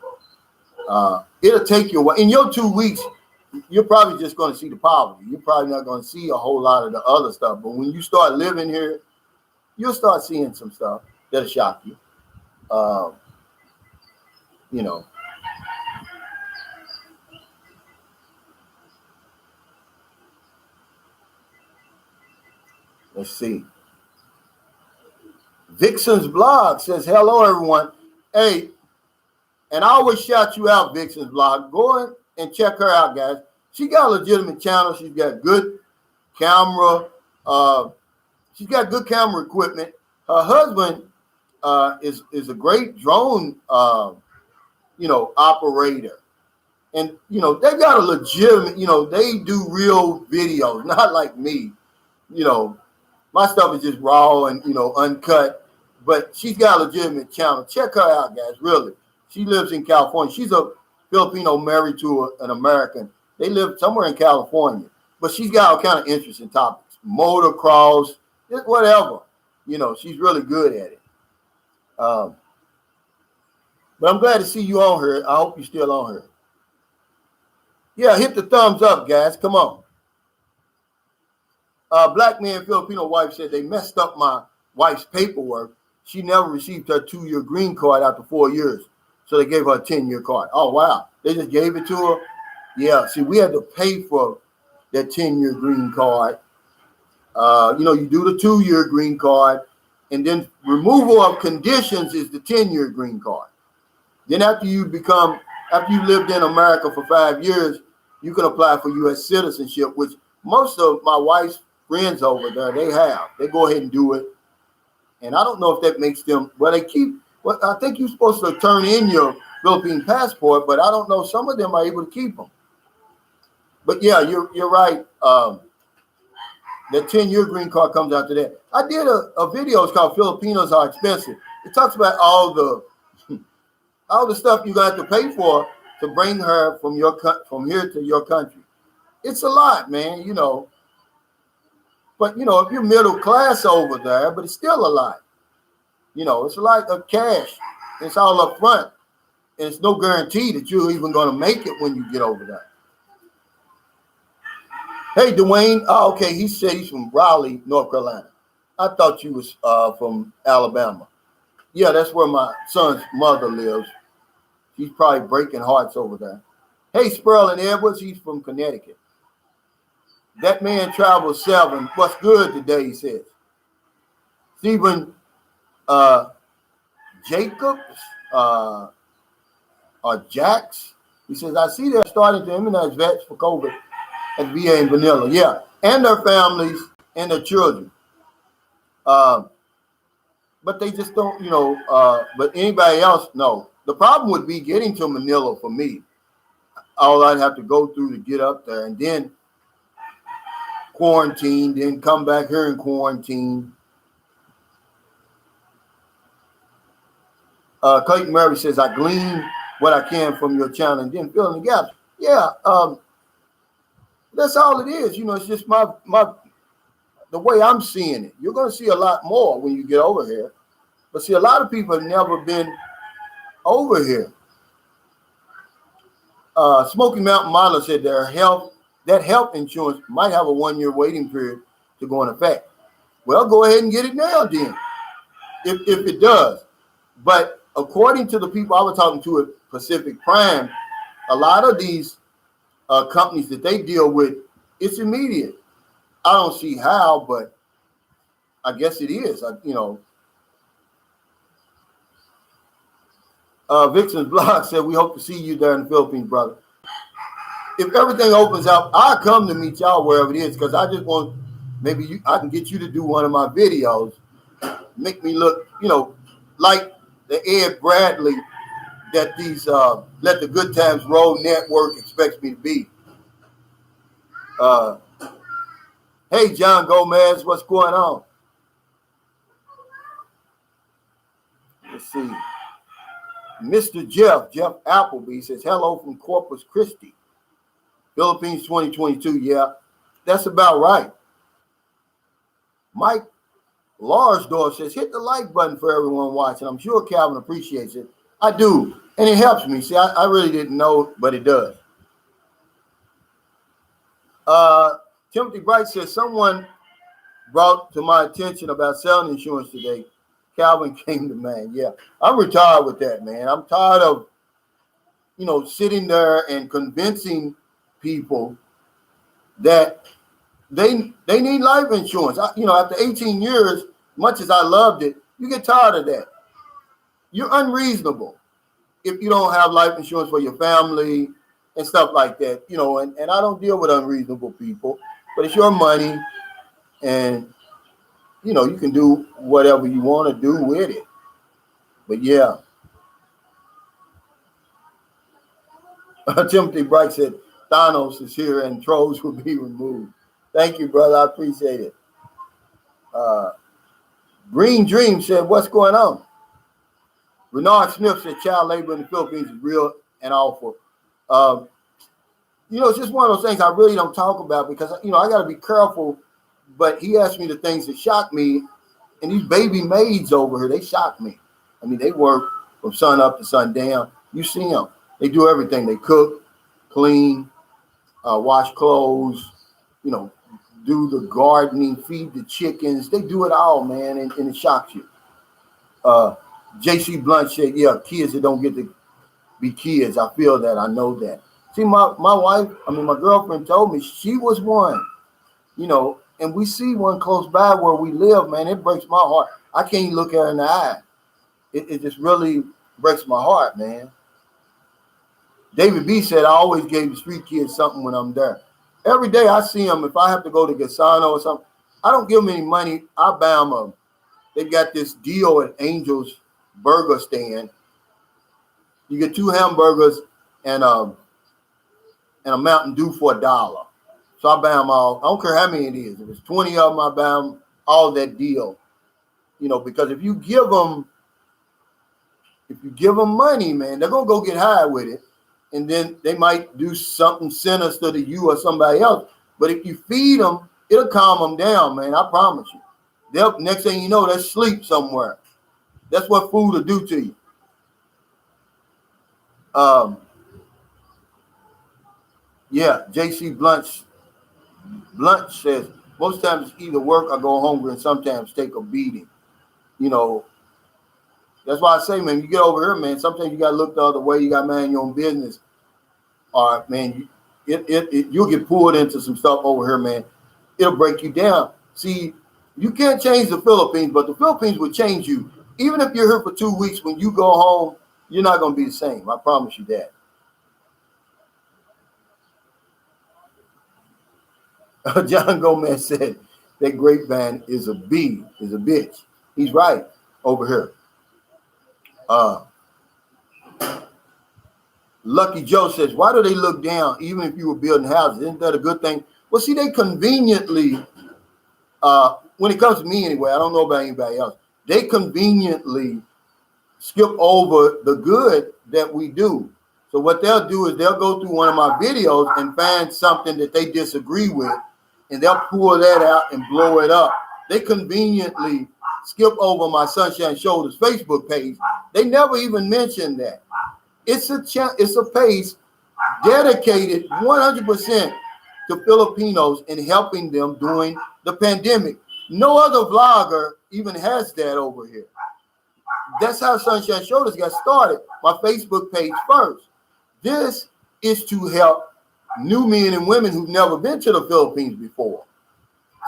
It'll take you a while. In your 2 weeks, you're probably just going to see the poverty. You're probably not going to see a whole lot of the other stuff. But when you start living here, you'll start seeing some stuff that'll shock you. Let's see. Vixen's blog says, hello, everyone. Hey, and I always shout you out, Vixen's blog. Go in and check her out, guys. She got a legitimate channel. She's got good camera. She's got good camera equipment. Her husband is a great drone, operator. And, they got a legitimate, they do real videos, not like me. My stuff is just raw and, uncut. But she's got a legitimate channel. Check her out, guys, really. She lives in California. She's a Filipino married to an American. They live somewhere in California. But she's got all kind of interesting topics. Motocross, just whatever. She's really good at it. But I'm glad to see you on here. I hope you're still on here. Yeah, hit the thumbs up, guys. Come on. Black man Filipino wife said they messed up my wife's paperwork. She never received her 2-year green card after 4 years. So they gave her a 10-year card. Oh, wow. They just gave it to her? Yeah, see, we had to pay for that 10-year green card. You do the 2-year green card, and then removal of conditions is the 10-year green card. Then after you lived in America for 5 years, you can apply for U.S. citizenship, which most of my wife's friends over there, they go ahead and do it. And I don't know if that makes them, I think you're supposed to turn in your Philippine passport, but I don't know. Some of them are able to keep them. But yeah, you're right. The 10-year green card comes after that. I did a video. It's called Filipinos Are Expensive. It talks about all the stuff you got to pay for to bring her from here to your country. It's a lot, man. But if you're middle class over there, but it's still a lot. It's a lot of cash. It's all up front. And it's no guarantee that you're even going to make it when you get over there. Hey, Dwayne. Oh, okay. He said he's from Raleigh, North Carolina. I thought you was from Alabama. Yeah, that's where my son's mother lives. She's probably breaking hearts over there. Hey, Sperlin Edwards, he's from Connecticut. That man traveled 7. What's good today, he says. Stephen Jacobs, or Jax, he says, I see they're starting to immunize vets for COVID at VA in Vanilla. Yeah, and their families and their children. But they just don't, but anybody else, no. The problem would be getting to Manila for me. All I'd have to go through to get up there, and then quarantine, then come back here and quarantine. Clayton Murray says, I glean what I can from your channel and then fill in the gaps. Yeah, that's all it is. It's just the way I'm seeing it. You're going to see a lot more when you get over here. But see, a lot of people have never been over here. Smoky Mountain Model said that health insurance might have a 1-year waiting period to go in effect. Well, go ahead and get it now then, if it does. But according to the people I was talking to at Pacific Prime, a lot of these companies that they deal with, it's immediate. I don't see how, but I guess it is. Vixen's blog said, we hope to see you there in the Philippines, brother. If everything opens up, I'll come to meet y'all wherever it is, because I just want, I can get you to do one of my videos, make me look, like the Ed Bradley that these Let the Good Times Roll network expects me to be. Hey, John Gomez, what's going on? Let's see. Mr. Jeff Appleby says, hello from Corpus Christi, Philippines 2022. Yeah, that's about right. Mike Larsdorf says, hit the like button for everyone watching. I'm sure Calvin appreciates it. I do, and it helps me. See, I really didn't know, but it does. Timothy Bright says, someone brought to my attention about selling insurance today. Calvin came to mind. Yeah, I'm retired with that, man. I'm tired of, sitting there and convincing people that they need life insurance. After 18 years, much as I loved it, you get tired of that. You're unreasonable if you don't have life insurance for your family and stuff like that, and I don't deal with unreasonable people, but it's your money, and you can do whatever you want to do with it. But yeah. Timothy Bright said, Thanos is here and trolls will be removed. Thank you, brother. I appreciate it. Green Dream said, what's going on? Renard Smith said, child labor in the Philippines is real and awful. It's just one of those things I really don't talk about because, I got to be careful. But he asked me the things that shocked me, and these baby maids over here, they shocked me. I mean, they work from sun up to sundown. You see them. They do everything. They cook, clean, wash clothes, do the gardening, feed the chickens. They do it all, man, and it shocks you. J.C. Blunt said, yeah, kids that don't get to be kids. I feel that. I know that. See, my wife, my girlfriend told me she was one, and we see one close by where we live, man. It breaks my heart. I can't look her in the eye. It just really breaks my heart, man. David B said, I always gave the street kids something when I'm there. Every day I see them. If I have to go to Gasano or something, I don't give them any money. I buy them they've got this deal at Angel's Burger Stand. You get 2 hamburgers and a Mountain Dew for $1. So I buy them all. I don't care how many it is. If it's 20 of them, I buy them all that deal. Because if you give them money, man, they're going to go get high with it. And then they might do something sinister to you or somebody else. But if you feed them, it'll calm them down, man. I promise you. Next thing you know, they'll sleep somewhere. That's what food will do to you. Yeah, J.C. Blunt says, most times it's either work or go hungry and sometimes take a beating. That's why I say, man, you get over here, man, sometimes you got to look the other way. You got to mind your own business. All right, man, you'll get pulled into some stuff over here, man. It'll break you down. See, you can't change the Philippines, but the Philippines will change you. Even if you're here for 2 weeks, when you go home, you're not going to be the same. I promise you that. John Gomez said that grapevine is a bitch. He's right over here. Lucky Joe says, why do they look down even if you were building houses? Isn't that a good thing? Well, see, they conveniently, when it comes to me anyway, I don't know about anybody else, they conveniently skip over the good that we do. So what they'll do is they'll go through one of my videos and find something that they disagree with, and they'll pull that out and blow it up. They conveniently skip over my Sunshine Shoulders Facebook page. They never even mention that. It's a page dedicated 100% to Filipinos and helping them during the pandemic. No other vlogger even has that over here. That's how Sunshine Shoulders got started. My Facebook page first. This is to help new men and women who've never been to the Philippines before.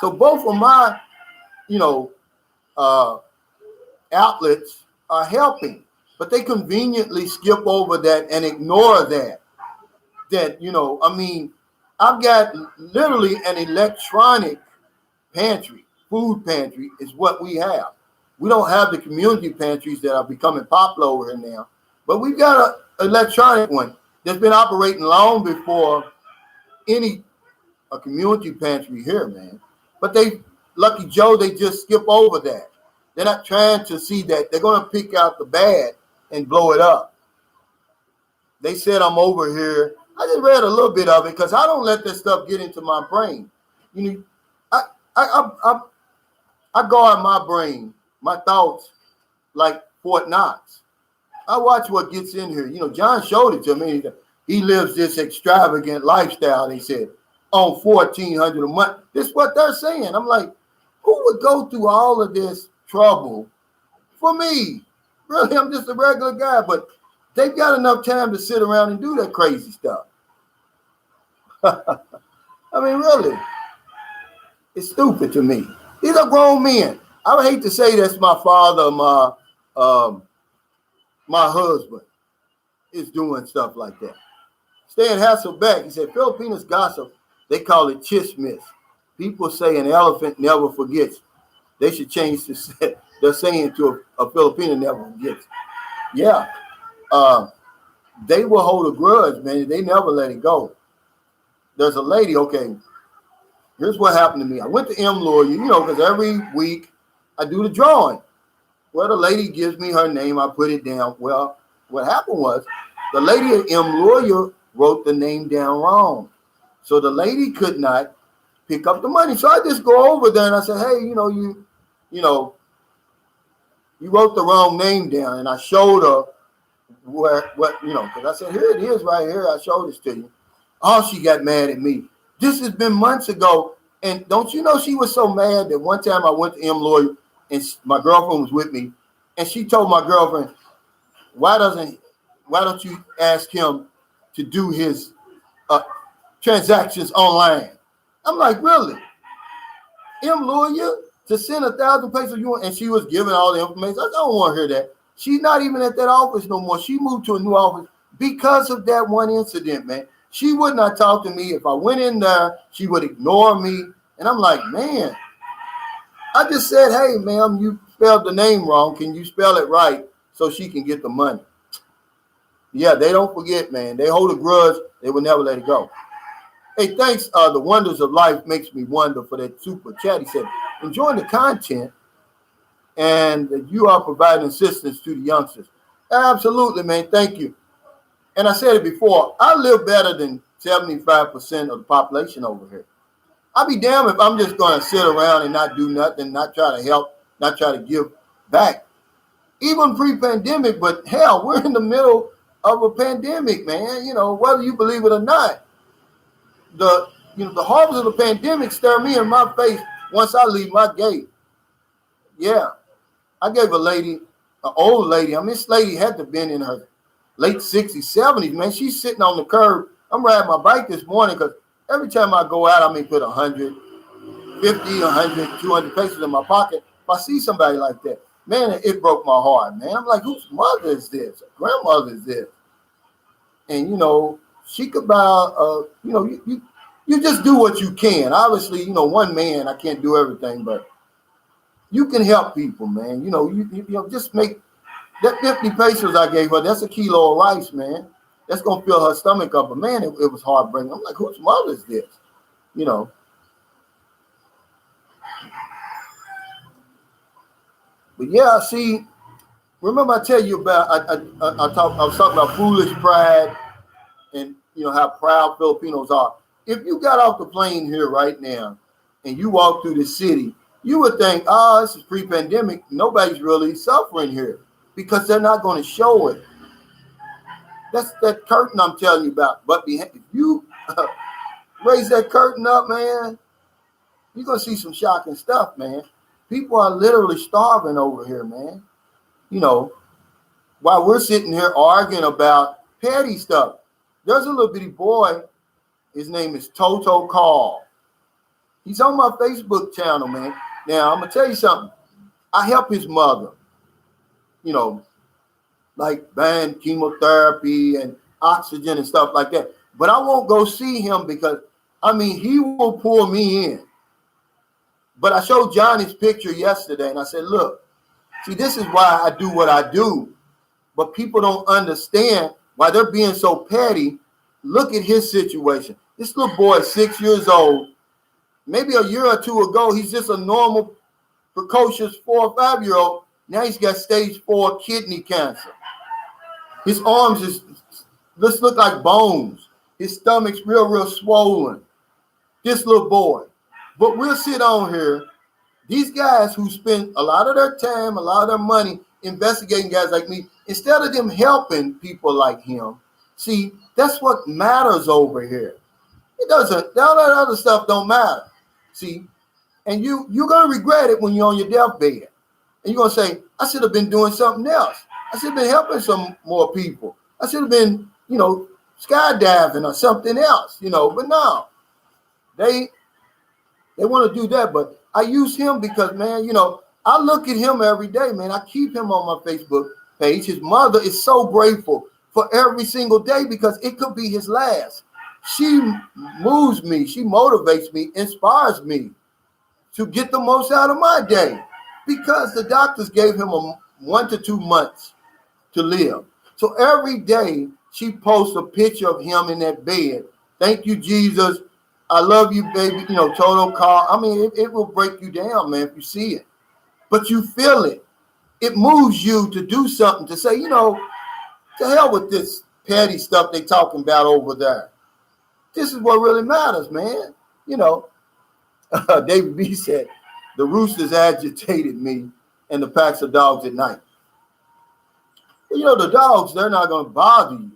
So both of my, outlets are helping, but they conveniently skip over that and ignore that. I've got literally an electronic pantry, food pantry is what we have. We don't have the community pantries that are becoming popular over here now, but we've got an electronic one that's been operating long before a community pantry here, man. But Lucky Joe, they just skip over that. They're not trying to see that. They're going to pick out the bad and blow it up. They said I'm over here. I just read a little bit of it because I don't let this stuff get into my brain. I guard my brain, my thoughts, like Fort Knox. I watch what gets in here. John showed it to me. He lives this extravagant lifestyle, he said, on $1,400 a month. This is what they're saying. I'm like, who would go through all of this trouble for me? Really, I'm just a regular guy, but they've got enough time to sit around and do that crazy stuff. I mean, really, it's stupid to me. These are grown men. I would hate to say that's my father, my husband is doing stuff like that. Stan Hasselbeck, he said, Filipinos gossip, they call it chismis. People say an elephant never forgets. They should change the saying to a Filipino never forgets. Yeah. They will hold a grudge, man. They never let it go. There's a lady, okay, here's what happened to me. I went to M Lawyer, because every week I do the drawing. Well, the lady gives me her name. I put it down. Well, what happened was the lady at M Lawyer wrote the name down wrong. So the lady could not pick up the money. So I just go over there and I said, hey, you wrote the wrong name down. And I showed her because I said, here it is right here. I showed this to you. Oh, she got mad at me. This has been months ago. And don't you know, she was so mad that one time I went to M Lawyer and my girlfriend was with me. And she told my girlfriend, why don't you ask him to do his transactions online? I'm like, really? M Lawyer to send 1,000 pesos you want? And she was giving all the information. I don't want to hear that. She's not even at that office no more. She moved to a new office because of that one incident, man. She would not talk to me. If I went in there, she would ignore me. And I'm like, man, I just said, hey, ma'am, you spelled the name wrong. Can you spell it right so she can get the money? Yeah, they don't forget, man. They hold a grudge. They will never let it go. Hey, thanks. The Wonders of Life makes me wonder for that super chat. He said, enjoying the content and you are providing assistance to the youngsters. Absolutely, man. Thank you. And I said it before, I live better than 75% of the population over here. I'll be damned if I'm just going to sit around and not do nothing, not try to help, not try to give back. Even pre-pandemic, but hell, we're in the middle of a pandemic, man. Whether you believe it or not, the horrors of the pandemic stare me in my face once I leave my gate. Yeah, I gave a lady an old lady. I mean, this lady had to have been in her late 60s, 70s, man. She's sitting on the curb. I'm riding my bike this morning because every time I go out, I may put 100, 50, 100, 200 pesos in my pocket. If I see somebody like that, man, it broke my heart, man. I'm like, whose mother is this? Grandmother is this? And, you know, she could buy, you know, you just do what you can. Obviously, you know, one man, I can't do everything, but you can help people, man. You know, you know, just make that 50 pesos I gave her, that's a kilo of rice, man. That's going to fill her stomach up. But, man, it was heartbreaking. I'm like, whose mother is this? You know. But, yeah, see, remember I tell you about, I was talking about foolish pride and, you know, how proud Filipinos are. If you got off the plane here right now and you walk through the city, you would think, oh, this is pre-pandemic. Nobody's really suffering here because they're not going to show it. That's that curtain I'm telling you about. But if you raise that curtain up, man, you're going to see some shocking stuff, man. People are literally starving over here, man. You know, while we're sitting here arguing about petty stuff, there's a little bitty boy. His name is Toto Carl. He's on my Facebook channel, man. Now, I'm going to tell you something. I help his mother, you know, like buying chemotherapy and oxygen and stuff like that. But I won't go see him because, I mean, he will pull me in. But I showed Johnny's picture yesterday, and I said, look, see, this is why I do what I do. But people don't understand why they're being so petty. Look at his situation. This little boy is 6 years old. Maybe a year or two ago, he's just a normal, precocious 4 or 5-year-old. Now he's got stage 4 kidney cancer. His arms just look like bones. His stomach's real swollen. This little boy. But we'll sit on here. These guys who spend a lot of their time, a lot of their money investigating guys like me, instead of them helping people like him, see, that's what matters over here. It doesn't, all that other stuff don't matter. See, and you're going to regret it when you're on your deathbed. And you're going to say, I should have been doing something else. I should have been helping some more people. I should have been, you know, skydiving or something else, you know. But no, they want to do that. But I use him because, man, you know, I look at him every day, man. I keep him on my Facebook page. His mother is so grateful for every single day because it could be his last. She moves me. She motivates me, inspires me to get the most out of my day because the doctors gave him 1 to 2 months to live. So every day she posts a picture of him in that bed. Thank you, Jesus. I love you, baby. You know, Toto Carl. I mean, it will break you down, man, if you see it. But you feel it. It moves you to do something, to say, you know, to hell with this petty stuff they talking about over there. This is what really matters, man. You know, David B said, the roosters agitated me and the packs of dogs at night. Well, you know, the dogs, they're not going to bother you.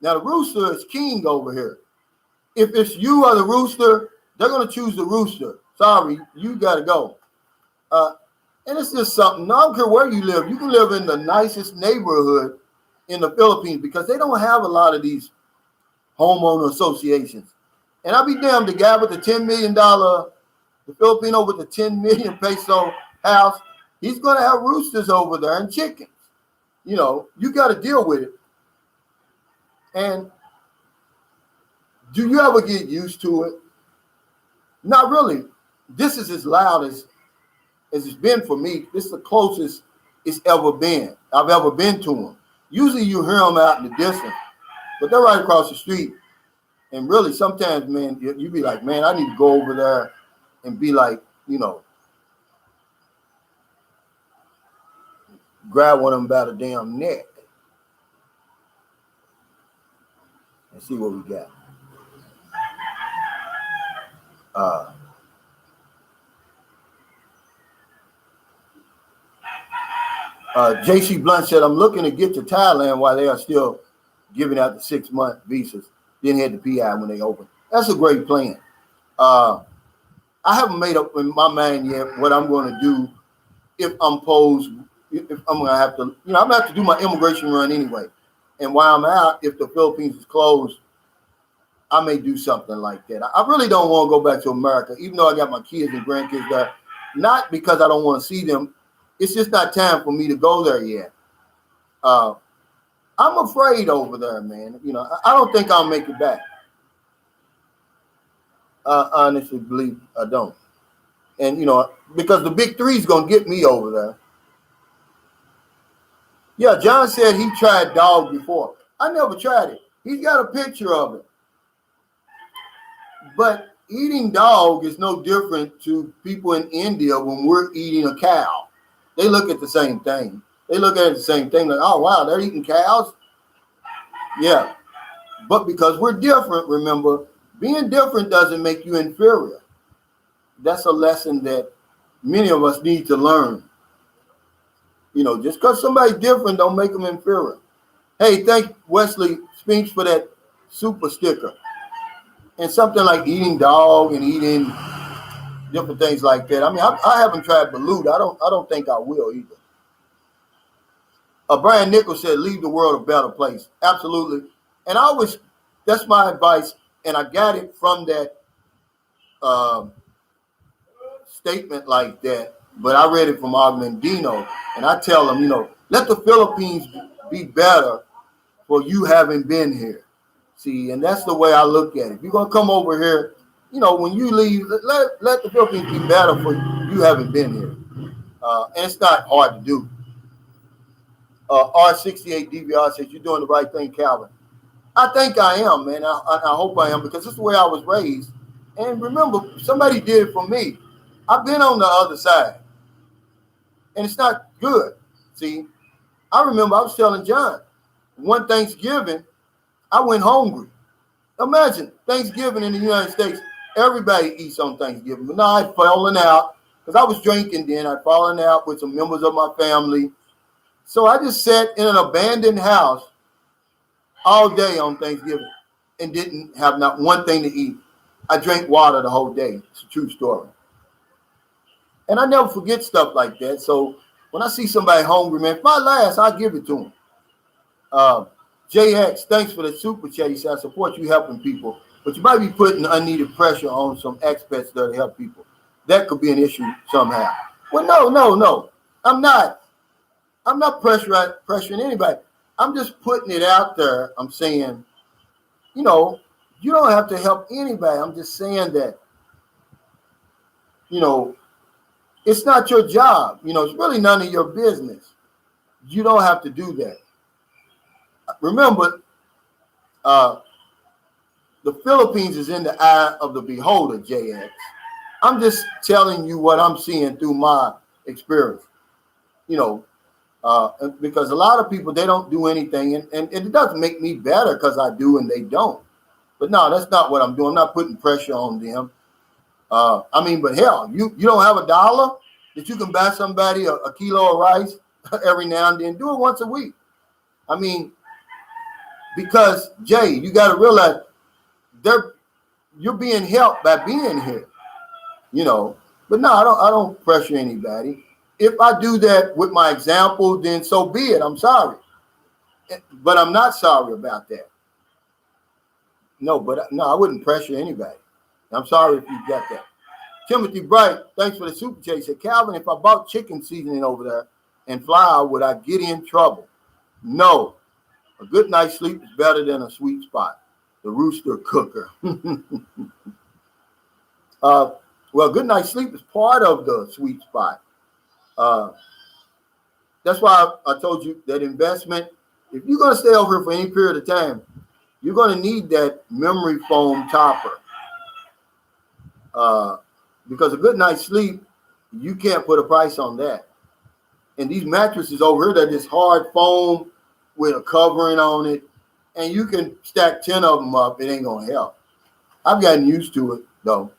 Now, the rooster is king over here. If it's you or the rooster, they're going to choose the rooster. Sorry, you got to go. And it's just something. I don't care where you live. You can live in the nicest neighborhood in the Philippines because they don't have a lot of these homeowner associations. And I'll be damned, the guy with the $10 million, the Filipino with the 10 million peso house, he's going to have roosters over there and chickens. You know, you got to deal with it. And do you ever get used to it? Not really. This is as loud as it's been for me. This is the closest it's ever been. I've ever been to them. Usually you hear them out in the distance, but they're right across the street. And really, sometimes, man, you be like, man, I need to go over there and be like, you know, grab one of them by the damn neck and see what we got. J.C. Blunt said, I'm looking to get to Thailand while they are still giving out the 6-month visas, then head to PI when they open. That's a great plan. I haven't made up in my mind yet what I'm going to do if I'm posed if I'm gonna have to, I'm gonna have to do my immigration run anyway. And while I'm out, if the Philippines is closed, I may do something like that. I really don't want to go back to America, even though I got my kids and grandkids there. Not because I don't want to see them. It's just not time for me to go there yet. I'm afraid over there, man. I don't think I'll make it back. I honestly believe I don't. And, because the big three is going to get me over there. Yeah, John said he tried dog before. I never tried it. He's got a picture of it. But eating dog is no different to people in India when we're eating a cow. They look at the same thing. They look at it the same thing, like, oh, wow, they're eating cows? Yeah. But because we're different, remember, being different doesn't make you inferior. That's a lesson that many of us need to learn. Just because somebody's different don't make them inferior. Hey, thank Wesley Spinks for that super sticker. And something like eating dog and eating different things like that. I mean, I haven't tried balut. I don't think I will either. Brian Nichols said, leave the world a better place. Absolutely. And that's my advice. And I got it from that statement like that. But I read it from Augmendino. And I tell them, let the Philippines be better for you having been here. See, and that's the way I look at it. If you're going to come over here, when you leave, let the Philippines be better for you having been here. And it's not hard to do. R68 DVR says, you're doing the right thing, Calvin. I think I am, man. I hope I am, because this is the way I was raised. And remember, somebody did it for me. I've been on the other side. And it's not good. See, I remember I was telling John, one Thanksgiving, I went hungry. Imagine Thanksgiving in the United States, everybody eats on Thanksgiving. But now I'd fallen out because I was drinking then. I'd fallen out with some members of my family. So I just sat in an abandoned house all day on Thanksgiving and didn't have not one thing to eat. I drank water the whole day. It's a true story. And I never forget stuff like that. So when I see somebody hungry, man, if my last, I'll give it to them. JX, thanks for the super chat. He said, I support you helping people, but you might be putting unneeded pressure on some expats there to help people. That could be an issue somehow. Well, no. I'm not pressuring anybody. I'm just putting it out there. I'm saying, you don't have to help anybody. I'm just saying that, it's not your job. It's really none of your business. You don't have to do that. Remember, the Philippines is in the eye of the beholder, JX. I'm just telling you what I'm seeing through my experience, because a lot of people, they don't do anything, and it doesn't make me better because I do and they don't. But no, that's not what I'm doing. I'm not putting pressure on them. But hell, you don't have $1 that you can buy somebody a kilo of rice every now and then. Do it once a week. I mean, because Jay, you got to realize you're being helped by being here, But no, I don't pressure anybody. If I do that with my example, then so be it. I'm sorry, but I'm not sorry about that. No, I wouldn't pressure anybody. I'm sorry if you got that. Timothy Bright, thanks for the super chat. He said, Calvin, if I bought chicken seasoning over there and flour, would I get in trouble? No. A good night's sleep is better than a sweet spot. The Rooster Cooker. Well, good night's sleep is part of the sweet spot. That's why I told you that investment, if you're going to stay over here for any period of time, you're going to need that memory foam topper. Because a good night's sleep, you can't put a price on that. And these mattresses over here, they're just hard foam with a covering on it. And you can stack 10 of them up. It ain't going to help. I've gotten used to it, though.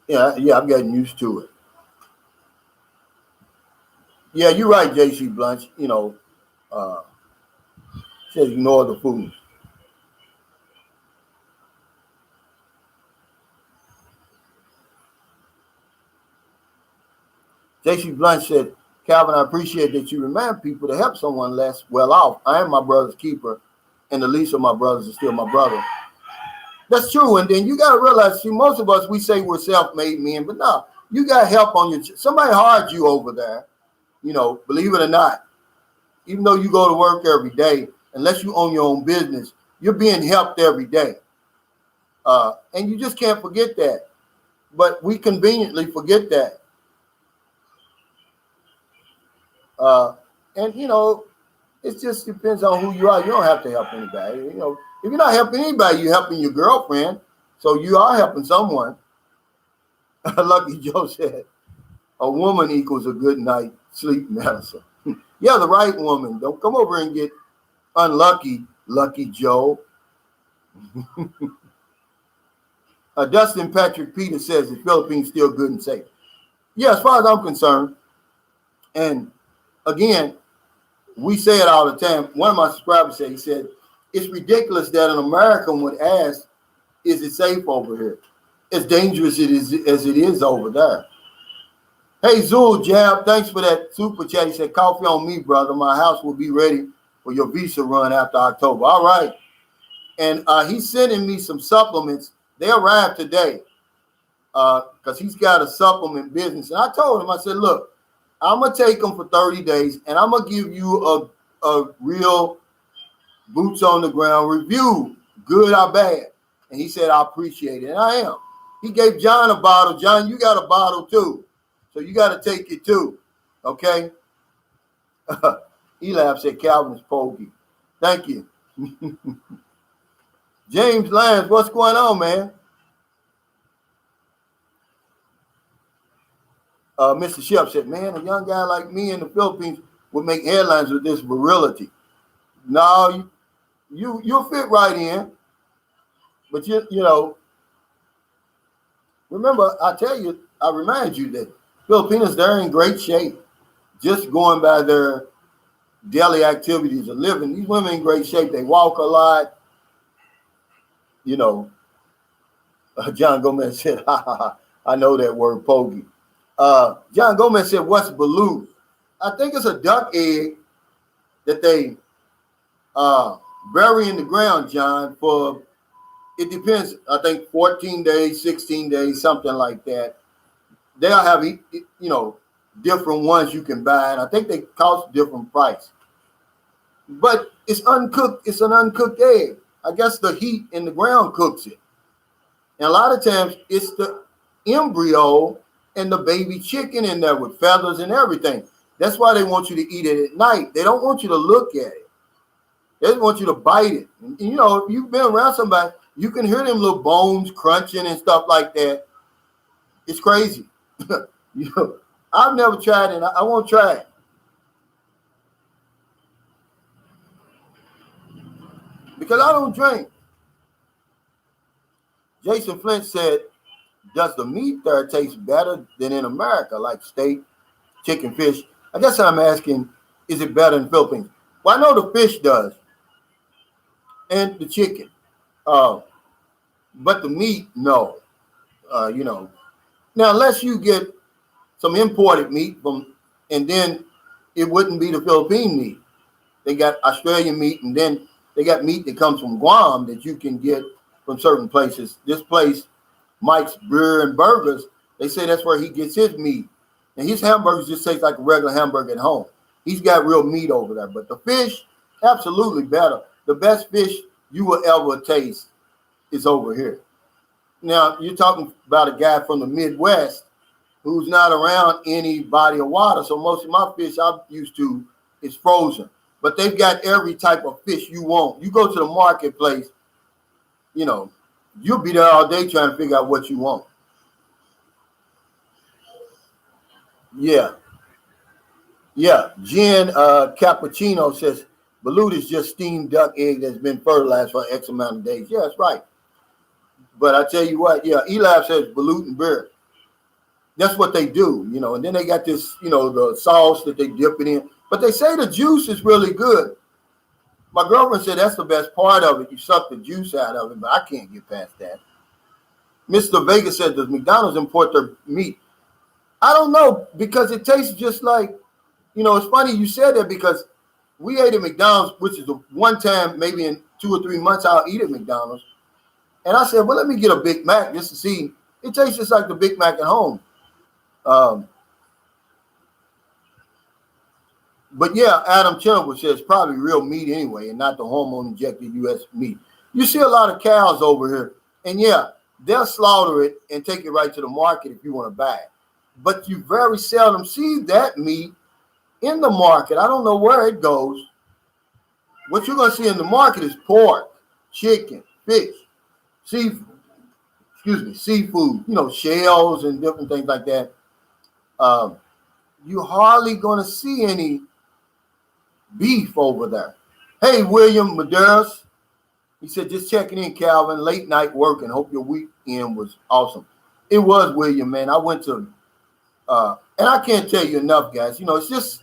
Yeah, I've gotten used to it. Yeah, you're right, J.C. Blunt. Says ignore the food. J.C. Blunt said, Calvin, I appreciate that you remind people to help someone less well off. I am my brother's keeper, and the least of my brothers is still my brother. That's true. And then you got to realize, see, most of us, we say we're self-made men, but no, you got help on your, somebody hired you over there, you know, believe it or not. Even though you go to work every day, unless you own your own business, you're being helped every day. And you just can't forget that. But we conveniently forget that. And, you know, it just depends on who you are. You don't have to help anybody. You know, if you're not helping anybody, you're helping your girlfriend. So you are helping someone. Lucky Joe said, a woman equals a good night sleep medicine. Yeah, the right woman. Don't come over and get unlucky, Lucky Joe. Dustin Patrick Peter says the Philippines still good and safe. Yeah, as far as I'm concerned. And again, we say it all the time. One of my subscribers said, he said, it's ridiculous that an American would ask, is it safe over here? As dangerous as it is over there. Hey, Zul Jab, thanks for that super chat. He said, coffee on me, brother. My house will be ready for your visa run after October. All right. And he's sending me some supplements. They arrived today because he's got a supplement business. And I told him, I said, look, I'm going to take them for 30 days, and I'm going to give you a real boots on the ground review, good or bad. And he said, I appreciate it. And I am. He gave John a bottle. John, you got a bottle too. So you got to take it too. Okay? Elab said Calvin is pokey. Thank you. James Lyons, what's going on, man? Mr. Shep said, man, a young guy like me in the Philippines would make headlines with this virility. No, you'll fit right in. But you know, remember, I remind you that Filipinos, they're in great shape. Just going by their daily activities of living. These women in great shape. They walk a lot. You know, John Gomez said, ha, ha, ha. I know that word, pogey. John Gomez said, what's balut? I think it's a duck egg that they bury in the ground, John, for, it depends, I think 14 days, 16 days, something like that. They'll have, you know, different ones you can buy, and I think they cost different price. But it's uncooked. It's an uncooked egg. I guess the heat in the ground cooks it. And a lot of times it's the embryo and the baby chicken in there with feathers and everything. That's why they want you to eat it at night. They don't want you to look at it. They just want you to bite it. And, you know, if you've been around somebody, you can hear them little bones crunching and stuff like that. It's crazy. You know, I've never tried it. I won't try it. Because I don't drink. Jason Flint said, does the meat there taste better than in America, like steak, chicken, fish? I guess I'm asking, is it better in the Philippines? Well, I know the fish does. And the chicken. But the meat, no. You know. Now, unless you get some imported meat from, and then it wouldn't be the Philippine meat. They got Australian meat, and then they got meat that comes from Guam that you can get from certain places. This place, Mike's Beer and Burgers, they say that's where he gets his meat. And his hamburgers just taste like a regular hamburger at home. He's got real meat over there. But the fish, absolutely better. The best fish you will ever taste is over here. Now, you're talking about a guy from the Midwest who's not around any body of water. So most of my fish I'm used to is frozen. But they've got every type of fish you want. You go to the marketplace, you know, you'll be there all day trying to figure out what you want. Yeah. Yeah. Jen Cappuccino says, balut is just steamed duck egg that's been fertilized for X amount of days. Yeah, that's right. But I tell you what, yeah, Eli says balut and beer. That's what they do, you know. And then they got this, you know, the sauce that they dip it in. But they say the juice is really good. My girlfriend said that's the best part of it. You suck the juice out of it, but I can't get past that. Mr. Vega said, does McDonald's import their meat? I don't know, because it tastes just like, it's funny you said that, because we ate at McDonald's, which is the one time maybe in 2 or 3 months I'll eat at McDonald's. And I said, well, let me get a Big Mac just to see. It tastes just like the Big Mac at home. But yeah, Adam Chenoweth says probably real meat anyway, and not the hormone-injected U.S. meat. You see a lot of cows over here, and yeah, they'll slaughter it and take it right to the market if you want to buy it. But you very seldom see that meat in the market. I don't know where it goes. What you're going to see in the market is pork, chicken, fish, seafood, shells and different things like that. You're hardly going to see any beef over there. Hey, William Medeiros. He said, just checking in, Calvin. Late night working. Hope your weekend was awesome. It was, William, man. I went to, and I can't tell you enough, guys. It's just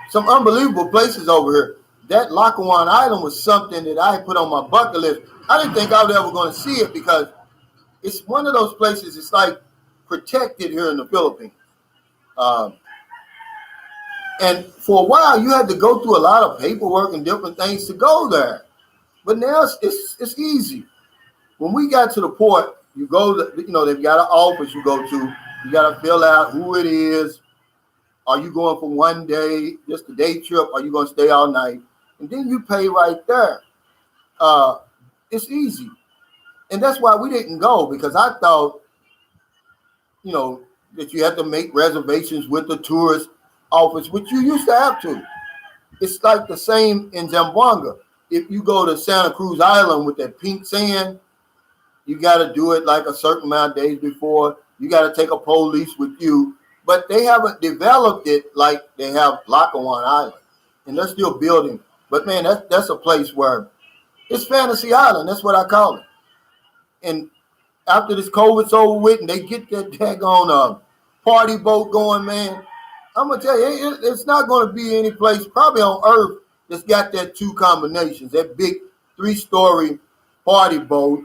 some unbelievable places over here. That Lackawanna Island was something that I put on my bucket list. I didn't think I was ever going to see it, because it's one of those places, it's like protected here in the Philippines. And for a while, you had to go through a lot of paperwork and different things to go there. But now it's easy. When we got to the port, you go to, they've got an office you go to. You got to fill out who it is. Are you going for one day, just a day trip? Are you going to stay all night? And then you pay right there. It's easy. And that's why we didn't go, because I thought, that you had to make reservations with the tourist office, which you used to have to. It's like the same in Zamboanga. If you go to Santa Cruz Island with that pink sand, you got to do it like a certain amount of days before. You got to take a police with you. But they haven't developed it like they have Lackawanna Island. And they're still building. But, man, that's a place where it's Fantasy Island. That's what I call it. And after this COVID's over with and they get that daggone party boat going, man, I'm going to tell you, it's not going to be any place probably on earth that's got that two combinations, that big 3-story party boat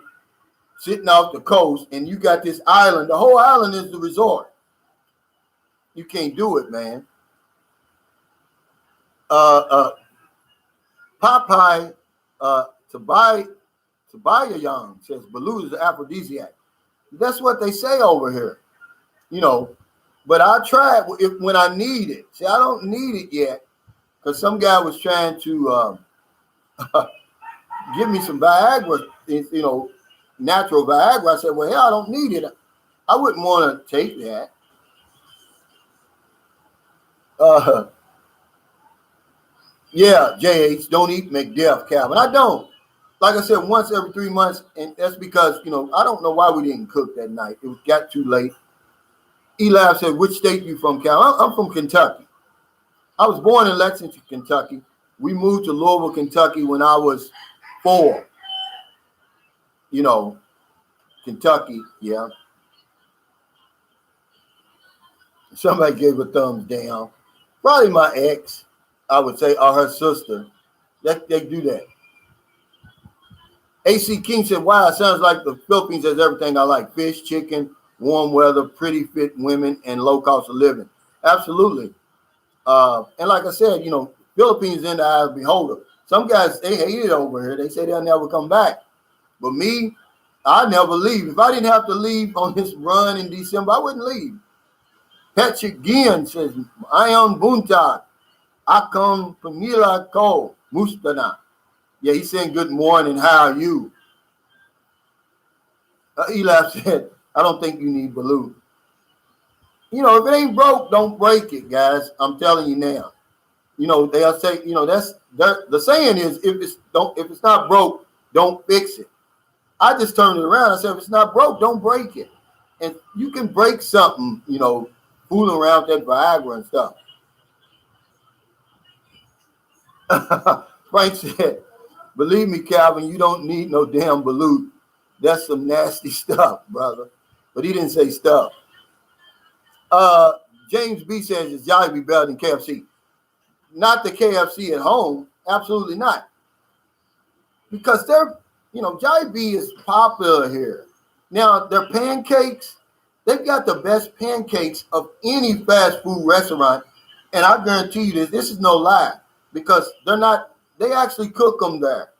sitting off the coast, and you got this island. The whole island is the resort. You can't do it, man. Popeye, Tobiah Young says, Baloo is an aphrodisiac. That's what they say over here, But I tried when I need it. See, I don't need it yet, because some guy was trying to give me some Viagra, natural Viagra. I said, well, hell, I don't need it. I wouldn't want to take that. Yeah, JH, don't eat McDuff, Calvin. I don't. Like I said, once every 3 months, and that's because, I don't know why we didn't cook that night. It got too late. Eli said, which state you from, Calvin? I'm from Kentucky. I was born in Lexington, Kentucky. We moved to Louisville, Kentucky when I was 4. Kentucky, yeah. Somebody gave a thumbs down. Probably my ex, I would say, or her sister. They do that. AC King said, wow, it sounds like the Philippines has everything I like. Fish, chicken, warm weather, pretty fit women, and low cost of living. Absolutely. And like I said, Philippines in the eye of the beholder. Some guys, they hate it over here. They say they'll never come back. But me, I never leave. If I didn't have to leave on this run in December, I wouldn't leave. Patrick Gian says, Ayon Bunta, Akon Pamila Ko, Mustana. Yeah, he's saying good morning. How are you? Eli said, I don't think you need Baloo. If it ain't broke, don't break it, guys. I'm telling you now. They'll say, that's the saying is, if it's not broke, don't fix it. I just turned it around. I said, if it's not broke, don't break it. And you can break something, fooling around with that Viagra and stuff. Frank said, believe me, Calvin, you don't need no damn Baloo. That's some nasty stuff, brother. But he didn't say stuff. James B says, it's Jollibee better than KFC. Not the KFC at home. Absolutely not. Because Jollibee is popular here. Now, their pancakes, They've got the best pancakes of any fast food restaurant. And I guarantee you this is no lie, because they actually cook them there.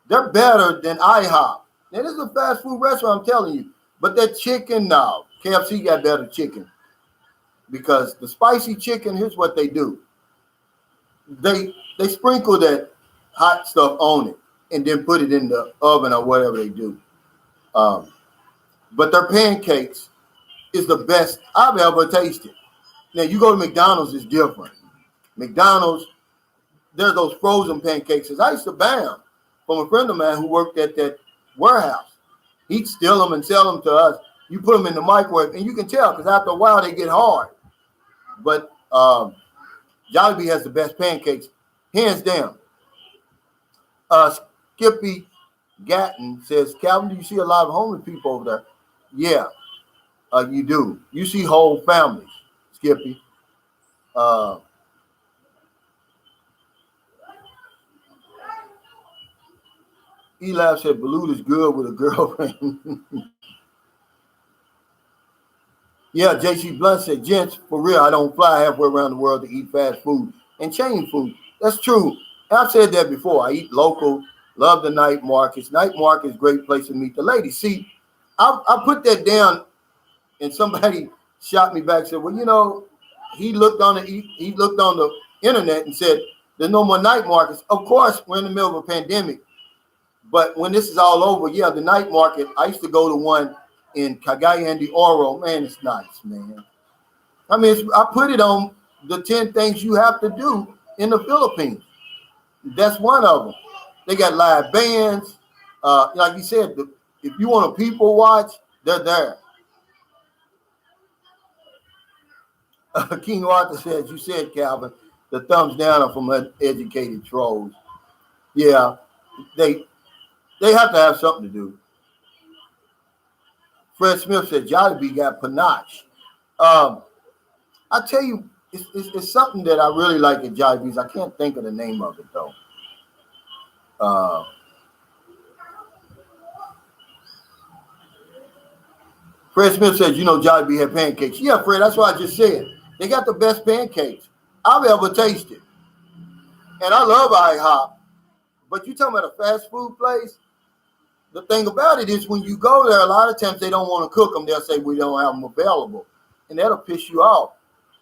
They're better than IHOP. Now, this is a fast food restaurant, I'm telling you. But that chicken, no. KFC got better chicken. Because the spicy chicken, here's what they do. They sprinkle that hot stuff on it and then put it in the oven or whatever they do. But their pancakes is the best I've ever tasted. Now, you go to McDonald's, it's different. McDonald's, there's those frozen pancakes. I used to buy them from a friend of mine who worked at that warehouse. He'd steal them and sell them to us. You put them in the microwave, and you can tell because after a while they get hard. But Jollibee has the best pancakes, hands down. Skippy Gatton says, Calvin, do you see a lot of homeless people over there? Yeah, you do. You see whole families, Skippy. Eli said, Balut is good with a girlfriend. Yeah, J.C. Blunt said, gents, for real, I don't fly halfway around the world to eat fast food and chain food. That's true. And I've said that before. I eat local, love the night markets. Night market is a great place to meet the ladies. See, I put that down, and somebody shot me back and said, well, you know, he looked on the internet and said, there's no more night markets. Of course, we're in the middle of a pandemic. But when this is all over, yeah, the night market, I used to go to one in Cagayan de Oro. Man, it's nice, man. I mean, I put it on the 10 things you have to do in the Philippines. That's one of them. They got live bands. Like you said, if you want to people watch, they're there. King Arthur says, you said, Calvin, the thumbs down are from uneducated trolls. Yeah, they have to have something to do. Fred Smith said, Jollibee got panache. I tell you, it's something that I really like at Jollibee's. I can't think of the name of it, though. Fred Smith says, you know, Jollibee had pancakes. Yeah, Fred, that's what I just said. They got the best pancakes I've ever tasted. And I love IHOP. But you talking about a fast food place? The thing about it is when you go there, a lot of times they don't want to cook them. They'll say, we don't have them available. And that'll piss you off.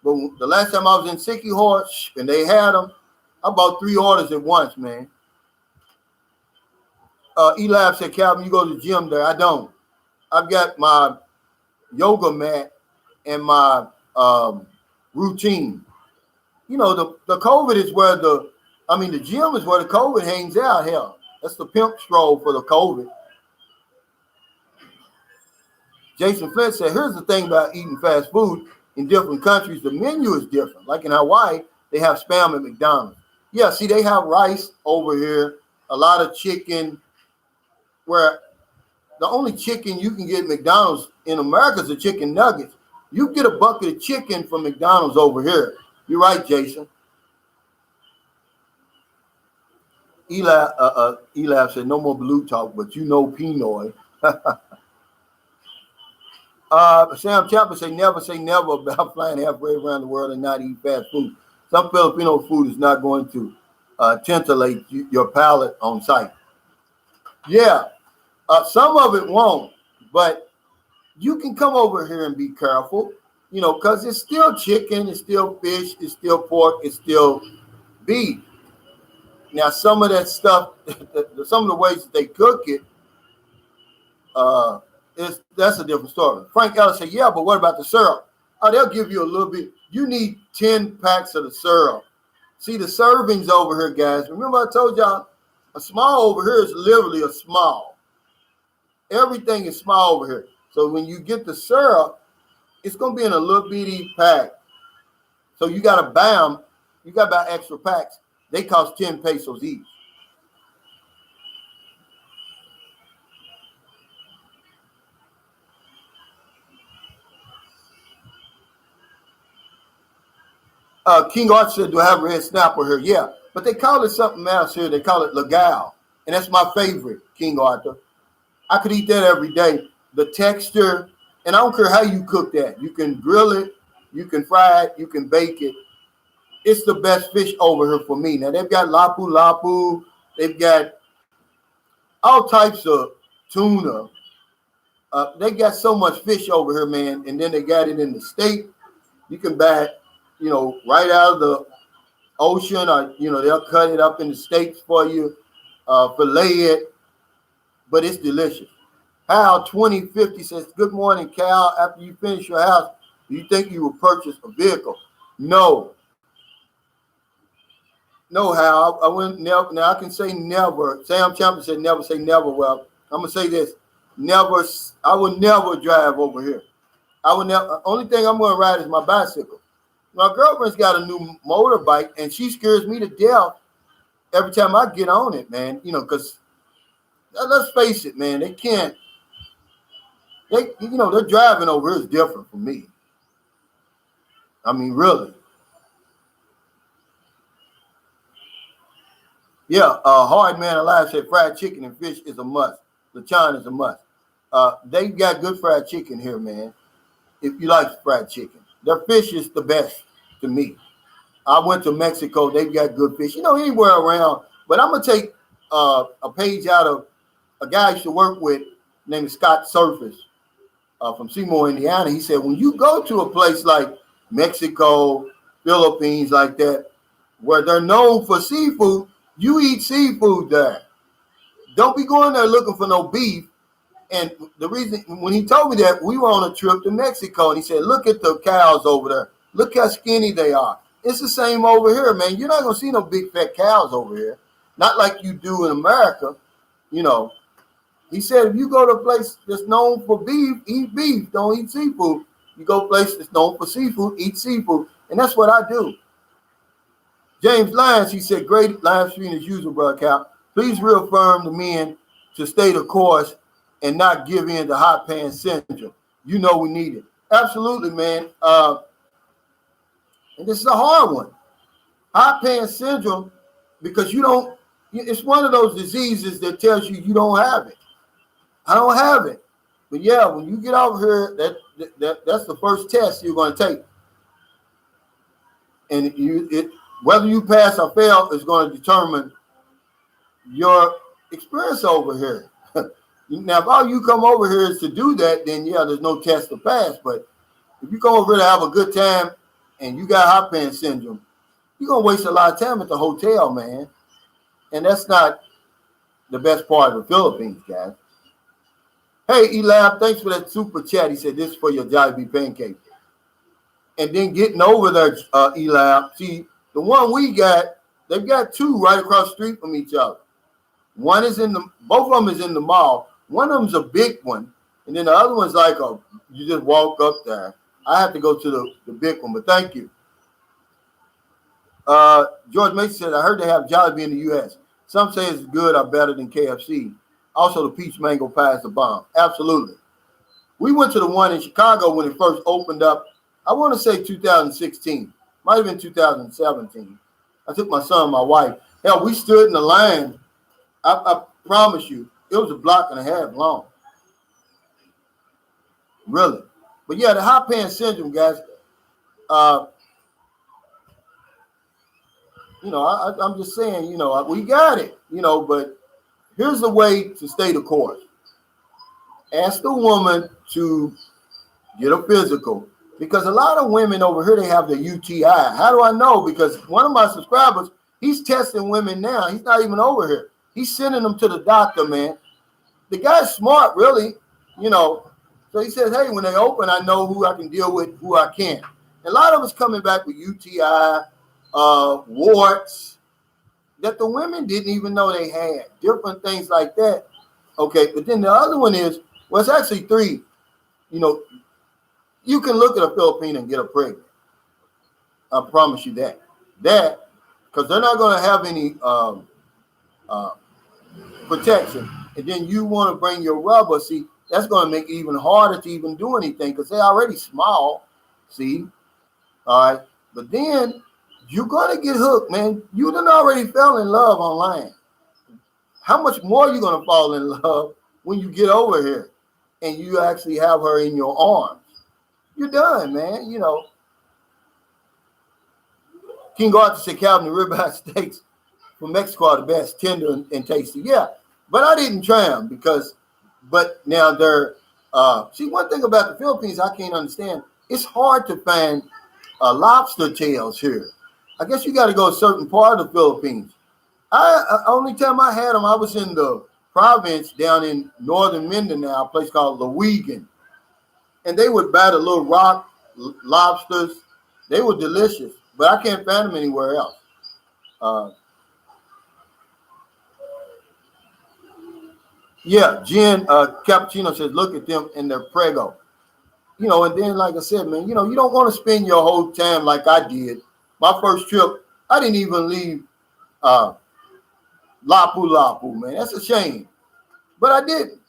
But the last time I was in Sicky Horse and they had them, I bought 3 orders at once, man. Eli said, Calvin, you go to the gym there. I don't. I've got my yoga mat and my routine. You know, the COVID is where the gym is where the COVID hangs out. Hell, that's the pimp stroll for the COVID. Jason Flint said, here's the thing about eating fast food in different countries. The menu is different. Like in Hawaii, they have Spam at McDonald's. Yeah, see, they have rice over here, a lot of chicken, where the only chicken you can get at McDonald's in America is the chicken nuggets. You get a bucket of chicken from McDonald's over here. You're right, Jason. Eli said, no more blue talk, but you know Pinoy. Sam Chapman say never about flying halfway around the world and not eat fast food. Some Filipino food is not going to titillate your palate on sight. Yeah, some of it won't, but you can come over here and be careful, you know, because it's still chicken, it's still fish, it's still pork, it's still beef. Now, some of that stuff, some of the ways that they cook it, that's a different story. Frank Ellis said, yeah, but what about the syrup? Oh, they'll give you a little bit. You need 10 packs of the syrup. See, the servings over here, guys. Remember I told y'all, a small over here is literally a small. Everything is small over here. So when you get the syrup, it's going to be in a little bitty pack. So you got to buy them. You got to buy extra packs. They cost 10 pesos each. King Arch said, do I have red snapper here? Yeah, but they call it something else here. They call it legal. And that's my favorite, King Arthur. I could eat that every day. The texture And I don't care how you cook that. You can grill it, you can fry it, you can bake it. It's the best fish over here for me. Now, they've got lapu, they've got all types of tuna. They got so much fish over here, man. And then they got it in the state. You can buy it, right out of the ocean, or, they'll cut it up in the steaks for you, fillet it, but it's delicious. Hal 2050 says, good morning, Cal. After you finish your house, do you think you will purchase a vehicle? No. No, Hal. I wouldn't never. Now I can say never. Sam Champion said never say never. Well, I'm gonna say this. Never. I would never drive over here. I would never. Only thing I'm gonna ride is my bicycle. My girlfriend's got a new motorbike, and she scares me to death every time I get on it, man. Because let's face it, man, they can't. Their driving over here is different from me. I mean, really. Yeah, Hard Man Alive said fried chicken and fish is a must. Lechon is a must. They got good fried chicken here, man. If you like fried chicken, their fish is the best to me. I went to Mexico; they've got good fish. Anywhere around. But I'm gonna take a page out of a guy I used to work with named Scott Surface from Seymour, Indiana. He said, when you go to a place like Mexico, Philippines, like that, where they're known for seafood, you eat seafood there. Don't be going there looking for no beef. And the reason, when he told me that, we were on a trip to Mexico, and he said, look at the cows over there. Look how skinny they are. It's the same over here, man. You're not going to see no big fat cows over here. Not like you do in America. He said, if you go to a place that's known for beef, eat beef. Don't eat seafood. You go to a place that's known for seafood, eat seafood. And that's what I do. James Lyons, he said, great live stream as usual, Brother Cal. Please reaffirm the men to stay the course and not give in to hot pan syndrome. We need it. Absolutely, man. And this is a hard one. Hot pan syndrome, because it's one of those diseases that tells you don't have it. I don't have it. But yeah, when you get over here, that's the first test you're going to take. And whether you pass or fail is going to determine your experience over here. Now, if all you come over here is to do that, then yeah, there's no test to pass. But if you come over here to have a good time and you got hot pan syndrome, you're going to waste a lot of time at the hotel, man. And that's not the best part of the Philippines, guys. Hey, Elab, thanks for that super chat. He said, this is for your Jollibee pancake. And then getting over there, Elab, see, the one we got, they've got two right across the street from each other. Both of them is in the mall. One of them's a big one. And then the other one's like you just walk up there. I have to go to the big one, but thank you. George Mason said, I heard they have Jollibee in the U.S. Some say it's good or better than KFC. Also, the peach mango pie is the bomb. Absolutely. We went to the one in Chicago when it first opened up. I want to say 2016. Might have been 2017. I took my son and my wife. Hell, we stood in the line. I promise you, it was a block and a half long. Really. But yeah, the hot pan syndrome, guys. I'm just saying, we got it, but here's the way to stay the course. Ask the woman to get a physical, because a lot of women over here, they have the UTI. How do I know? Because one of my subscribers, he's testing women now. He's not even over here. He's sending them to the doctor, man. The guy's smart, really, So he says, hey, when they open, I know who I can deal with, who I can't. A lot of us coming back with UTI, warts, that the women didn't even know they had. Different things like that. Okay, but then the other one is, well, it's actually three. You can look at a Filipino and get her pregnant. I promise you that. Because they're not going to have any protection. And then you want to bring your rubber. See, that's going to make it even harder to even do anything because they're already small. See? All right. But then you're going to get hooked, man. You done already fell in love online. How much more are you going to fall in love when you get over here? and you actually have her in your arms, you're done, man. You know, King Arthur said, Calvin, the ribeye steaks from Mexico are the best, tender and tasty. Yeah, but I didn't try them but now they're, see, one thing about the Philippines I can't understand, it's hard to find lobster tails here. I guess you got to go a certain part of the Philippines. Only time I had them, I was in the province down in northern Mindanao, a place called Lawegan. And they would buy the little rock lobsters. They were delicious, but I can't find them anywhere else. Yeah, Jen Cappuccino says, look at them and their prego. You know, and then, like I said, man, you know, you don't want to spend your whole time like I did. My first trip, I didn't even leave Lapu-Lapu, man. That's a shame. But I didn't.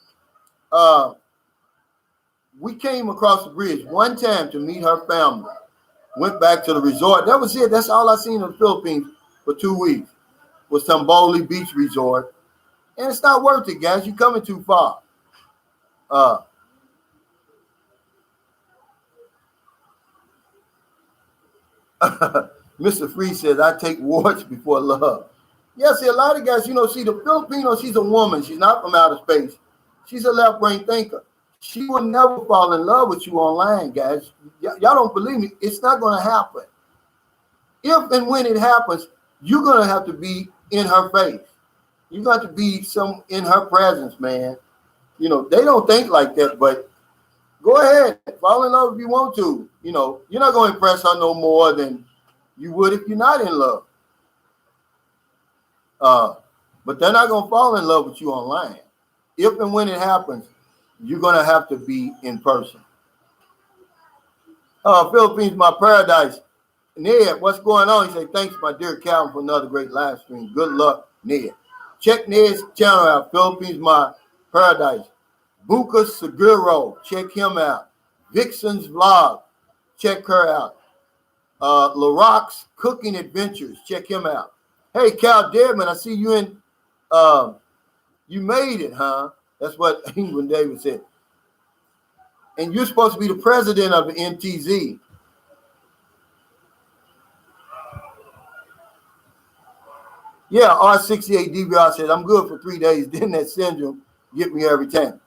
We came across the bridge one time to meet her family. Went back to the resort. That was it. That's all I seen in the Philippines for 2 weeks. Was Tamboli Beach Resort. And it's not worth it, guys. You're coming too far. Mr. Free says, I take warts before love. Yeah, see, a lot of guys, you know, see, the Filipino, she's a woman. She's not from outer space. She's a left-brain thinker. She will never fall in love with you online, guys. Y'all don't believe me. It's not going to happen. If and when it happens, you're going to have to be in her face. You got to be in her presence, man. You know, they don't think like that, but go ahead. Fall in love if you want to. You know, you're not going to impress her no more than you would if you're not in love. But they're not going to fall in love with you online. If and when it happens, you're going to have to be in person. Philippines, my paradise. Ned, what's going on? He said, thanks, my dear Calvin, for another great live stream. Good luck, Ned. Check Ned's channel out, Philippines, my paradise. Buka Seguro, check him out. Vixen's vlog, check her out. LaRock's Cooking Adventures, check him out. Hey, Cal Deadman, I see you in, you made it, huh? That's what England David said. And you're supposed to be the president of the NTZ. Yeah, R68 DVR said, I'm good for 3 days. Then that syndrome get me every time.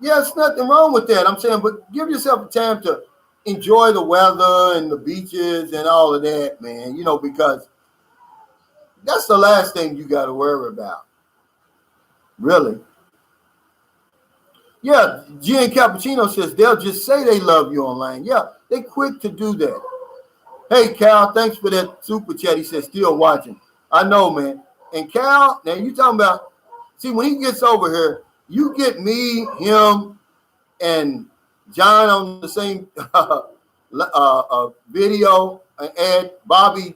Yeah, there's nothing wrong with that. I'm saying, but give yourself a time to enjoy the weather and the beaches and all of that, man. You know, because that's the last thing you got to worry about. Really. Yeah, Gian Cappuccino says they'll just say they love you online. Yeah, they quick to do that. Hey, Cal, thanks for that super chat. He says, still watching. I know, man. And Cal, now you talking about, see, when he gets over here, you get me, him, and John on the same video, and Ed, Bobby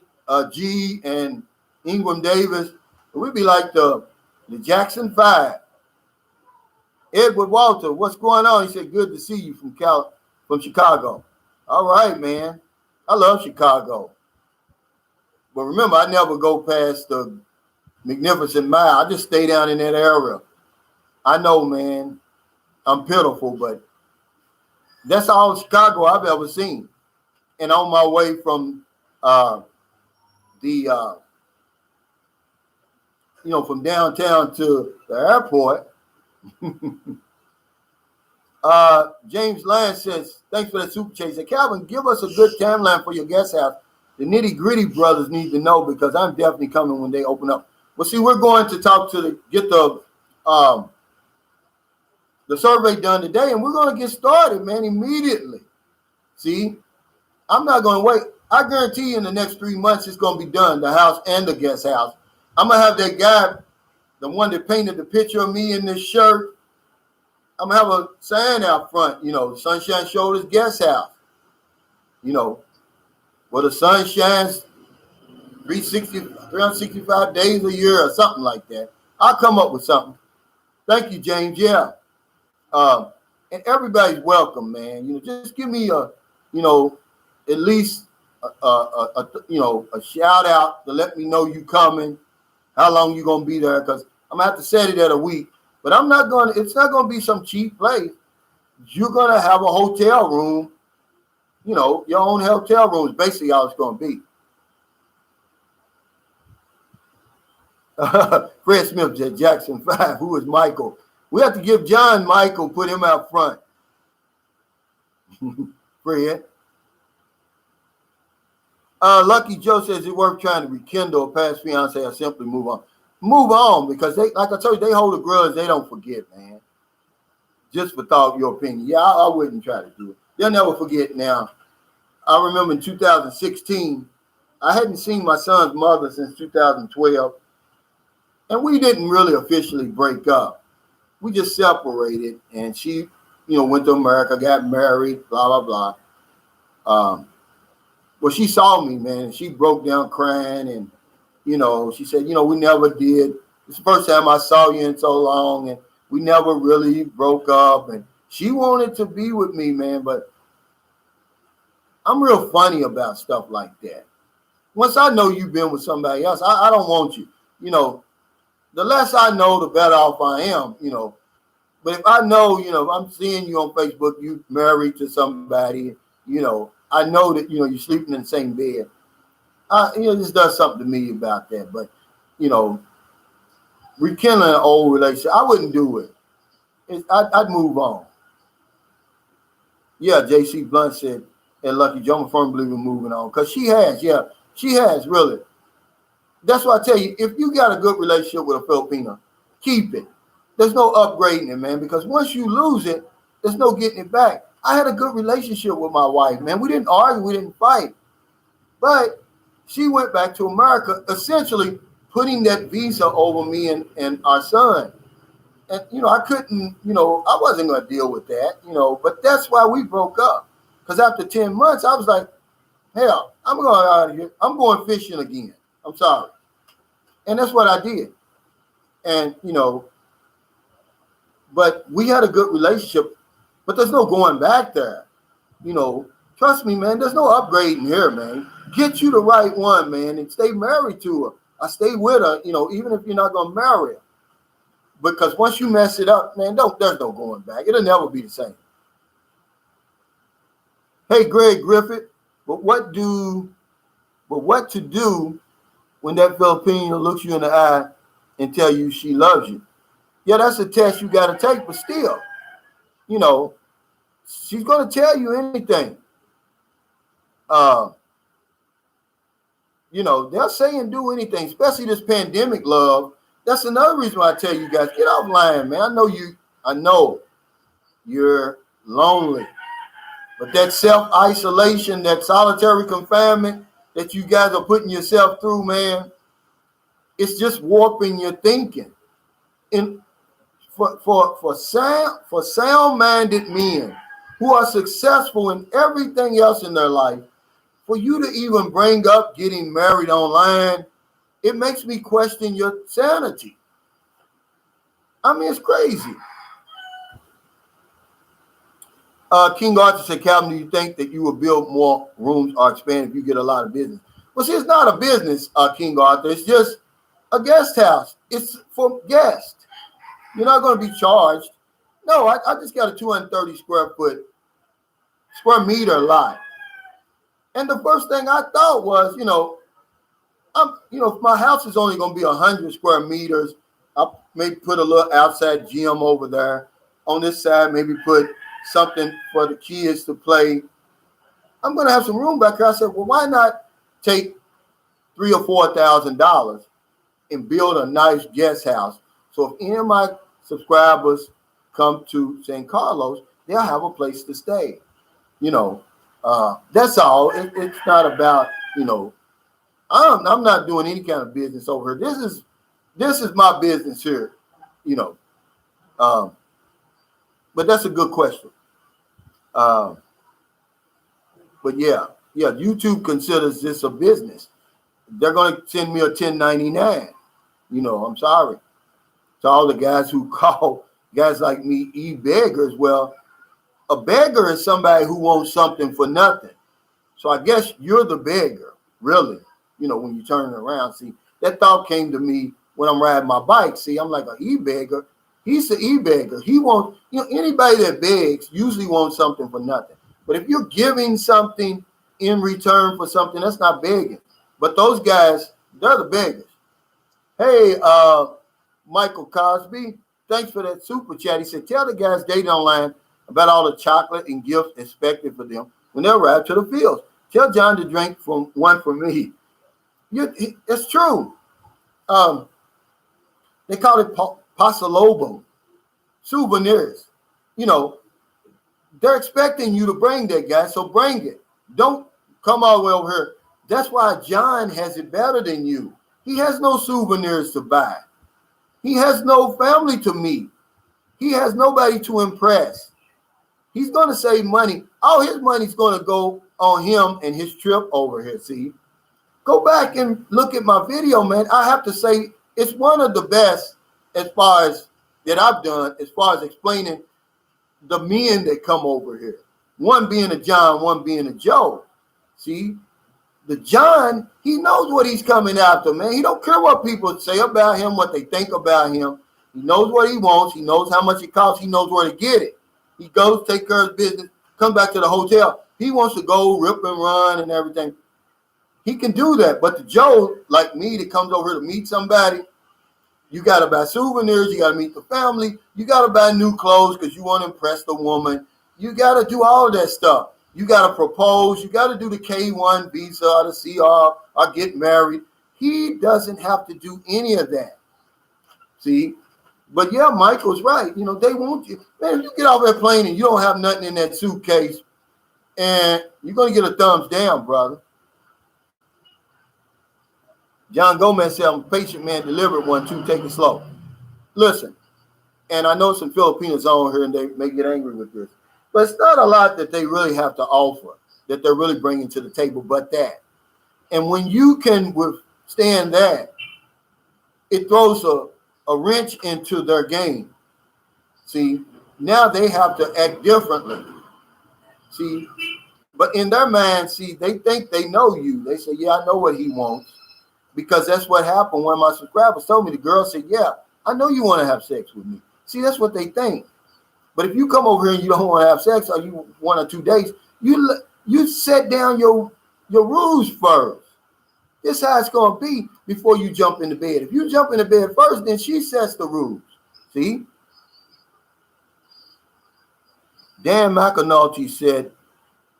G, and Ingram Davis. We'd be like the Jackson 5. Edward Walter, what's going on? He said, good to see you from Chicago. All right, man. I love Chicago. But remember, I never go past the Magnificent Mile. I just stay down in that area. I know, man, I'm pitiful, but that's all Chicago I've ever seen. And on my way from from downtown to the airport, James Lyon says, thanks for that super chase. Calvin, give us a good timeline for your guest house. The Nitty Gritty brothers need to know because I'm definitely coming when they open up. But see, we're going to talk to get the survey done today, and we're going to get started, man, immediately. See, I'm not going to wait. I guarantee you in the next 3 months it's going to be done, the house and the guest house. I'm going to have that guy, the one that painted the picture of me in this shirt, I'm going to have a sign out front, Sunshine Shoulders Guest House, where the sun shines 365 days a year or something like that. I'll come up with something. Thank you, James. Yeah. And everybody's welcome, man. Just give me at least a shout out to let me know you coming, how long you going to be there, because I'm going to have to set it at a week. But it's not going to be some cheap place. you're gonna have a hotel room, your own hotel room is basically how it's gonna be. Fred Smith said Jackson 5. Who is Michael? We have to give John Michael, put him out front. Fred. Lucky Joe says, is it worth trying to rekindle a past fiance or simply move on? Move on, because they, like I told you, they hold a grudge. They don't forget, man. Just for thought, your opinion. Yeah, I wouldn't try to do it. They'll never forget now. I remember in 2016, I hadn't seen my son's mother since 2012. And we didn't really officially break up. We just separated, and she, went to America, got married, blah, blah, blah. Well, she saw me, man, and she broke down crying, and, she said, we never did. It's the first time I saw you in so long, and we never really broke up. And she wanted to be with me, man, but I'm real funny about stuff like that. Once I know you've been with somebody else, I don't want you. The less I know, the better off I am, But if I know, if I'm seeing you on Facebook, you married to somebody, I know that, you're sleeping in the same bed. This does something to me about that. But, rekindling an old relationship, I wouldn't do it. I'd move on. Yeah, J.C. Blunt said, and Lucky Joe, I firmly believe in moving on. Because she has, really. That's why I tell you, if you got a good relationship with a Filipino, keep it. There's no upgrading it, man, because once you lose it, there's no getting it back. I had a good relationship with my wife, man. We didn't argue, we didn't fight. But she went back to America, essentially putting that visa over me and our son. And, I couldn't, I wasn't going to deal with that, but that's why we broke up. Because after 10 months, I was like, hell, I'm going out of here. I'm going fishing again. I'm sorry. And that's what I did. And, but we had a good relationship, but there's no going back there. Trust me, man, there's no upgrading here, man. Get you the right one, man, and stay married to her. I stay with her, even if you're not going to marry her. Because once you mess it up, man, there's no going back. It'll never be the same. Hey, Greg Griffith, but what to do when that Filipino looks you in the eye and tell you she loves you? Yeah, that's a test you got to take, but still, she's going to tell you anything. They'll say and do anything, especially this pandemic love. That's another reason why I tell you guys, get offline, man. I know you're lonely, but that self-isolation, that solitary confinement that you guys are putting yourself through, man, it's just warping your thinking. And for sound-minded men who are successful in everything else in their life, for you to even bring up getting married online, it makes me question your sanity. I mean, it's crazy. King Arthur said, Calvin, do you think that you will build more rooms or expand if you get a lot of business? Well, see, it's not a business, King Arthur. It's just a guest house. It's for guests. You're not going to be charged. No, I just got a 230 square meter lot. And the first thing I thought was, if my house is only going to be 100 square meters, I'll maybe put a little outside gym over there. On this side, maybe put something for the kids to play. I'm going to have some room back here. I said, well, why not take $3,000 or $4,000 and build a nice guest house? So if any of my subscribers come to San Carlos, they'll have a place to stay. That's all. It's not about, I'm not doing any kind of business over here. This is my business here, but that's a good question. But yeah, YouTube considers this a business. They're going to send me a 1099. I'm sorry to all the guys who call guys like me e-beggars. Well, a beggar is somebody who wants something for nothing. So I guess you're the beggar, really, when you turn it around. See, that thought came to me when I'm riding my bike. See, I'm like an e-beggar. He's the e-beggar. He wants, anybody that begs usually wants something for nothing. But if you're giving something in return for something, that's not begging. But those guys, they're the beggars. Hey, Michael Cosby, thanks for that super chat. He said, tell the guys dating online about all the chocolate and gifts expected for them when they arrive to the fields. Tell John to drink from one for me. It's true. They call it Pasalobo, souvenirs. They're expecting you to bring that, guy, so bring it. Don't come all the way over here. That's why John has it better than you. He has no souvenirs to buy. He has no family to meet. He has nobody to impress. He's going to save money. All his money's going to go on him and his trip over here, see? Go back and look at my video, man. I have to say it's one of the best as far as that I've done, as far as explaining the men that come over here. One being a John, one being a Joe. See? The John, he knows what he's coming after, man. He don't care what people say about him, what they think about him. He knows what he wants. He knows how much it costs. He knows where to get it. He goes, take care of his business, come back to the hotel. He wants to go rip and run and everything. He can do that. But the Joe, like me, that comes over here to meet somebody, you got to buy souvenirs. You got to meet the family. You got to buy new clothes because you want to impress the woman. You got to do all that stuff. You got to propose. You got to do the K-1 visa or the CR or get married. He doesn't have to do any of that. See? But yeah, Michael's right. They want you. Man, if you get off that plane and you don't have nothing in that suitcase, and you're going to get a thumbs down, brother. John Gomez said, I'm a patient man, deliberate one, too, take it slow. Listen, and I know some Filipinos on here and they may get angry with this, but it's not a lot that they really have to offer, that they're really bringing to the table, but that. And when you can withstand that, it throws a wrench into their game. See, now they have to act differently. See, but in their mind, see, they think they know you. They say, yeah, I know what he wants. Because that's what happened when my subscribers told me. The girl said, yeah, I know you want to have sex with me. See, that's what they think. But if you come over here and you don't want to have sex, or you 1 or 2 days, you set down your rules first. This is how it's going to be before you jump into bed. If you jump into bed first, then she sets the rules. See? Dan McAnulty said,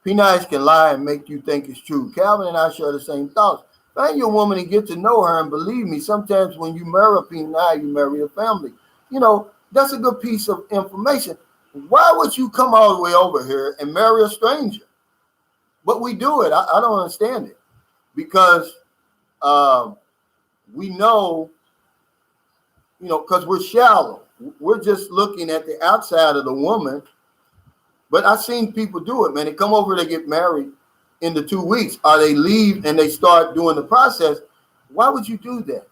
P-Nice can lie and make you think it's true. Calvin and I share the same thoughts. Find your woman and get to know her, and believe me, sometimes when you marry a P-Nice, you marry a family. That's a good piece of information. Why would you come all the way over here and marry a stranger? But we do it. I don't understand it. Because we know, because we're shallow. We're just looking at the outside of the woman. But I've seen people do it, man. They come over, they get married in the 2 weeks, or they leave and they start doing the process. Why would you do that?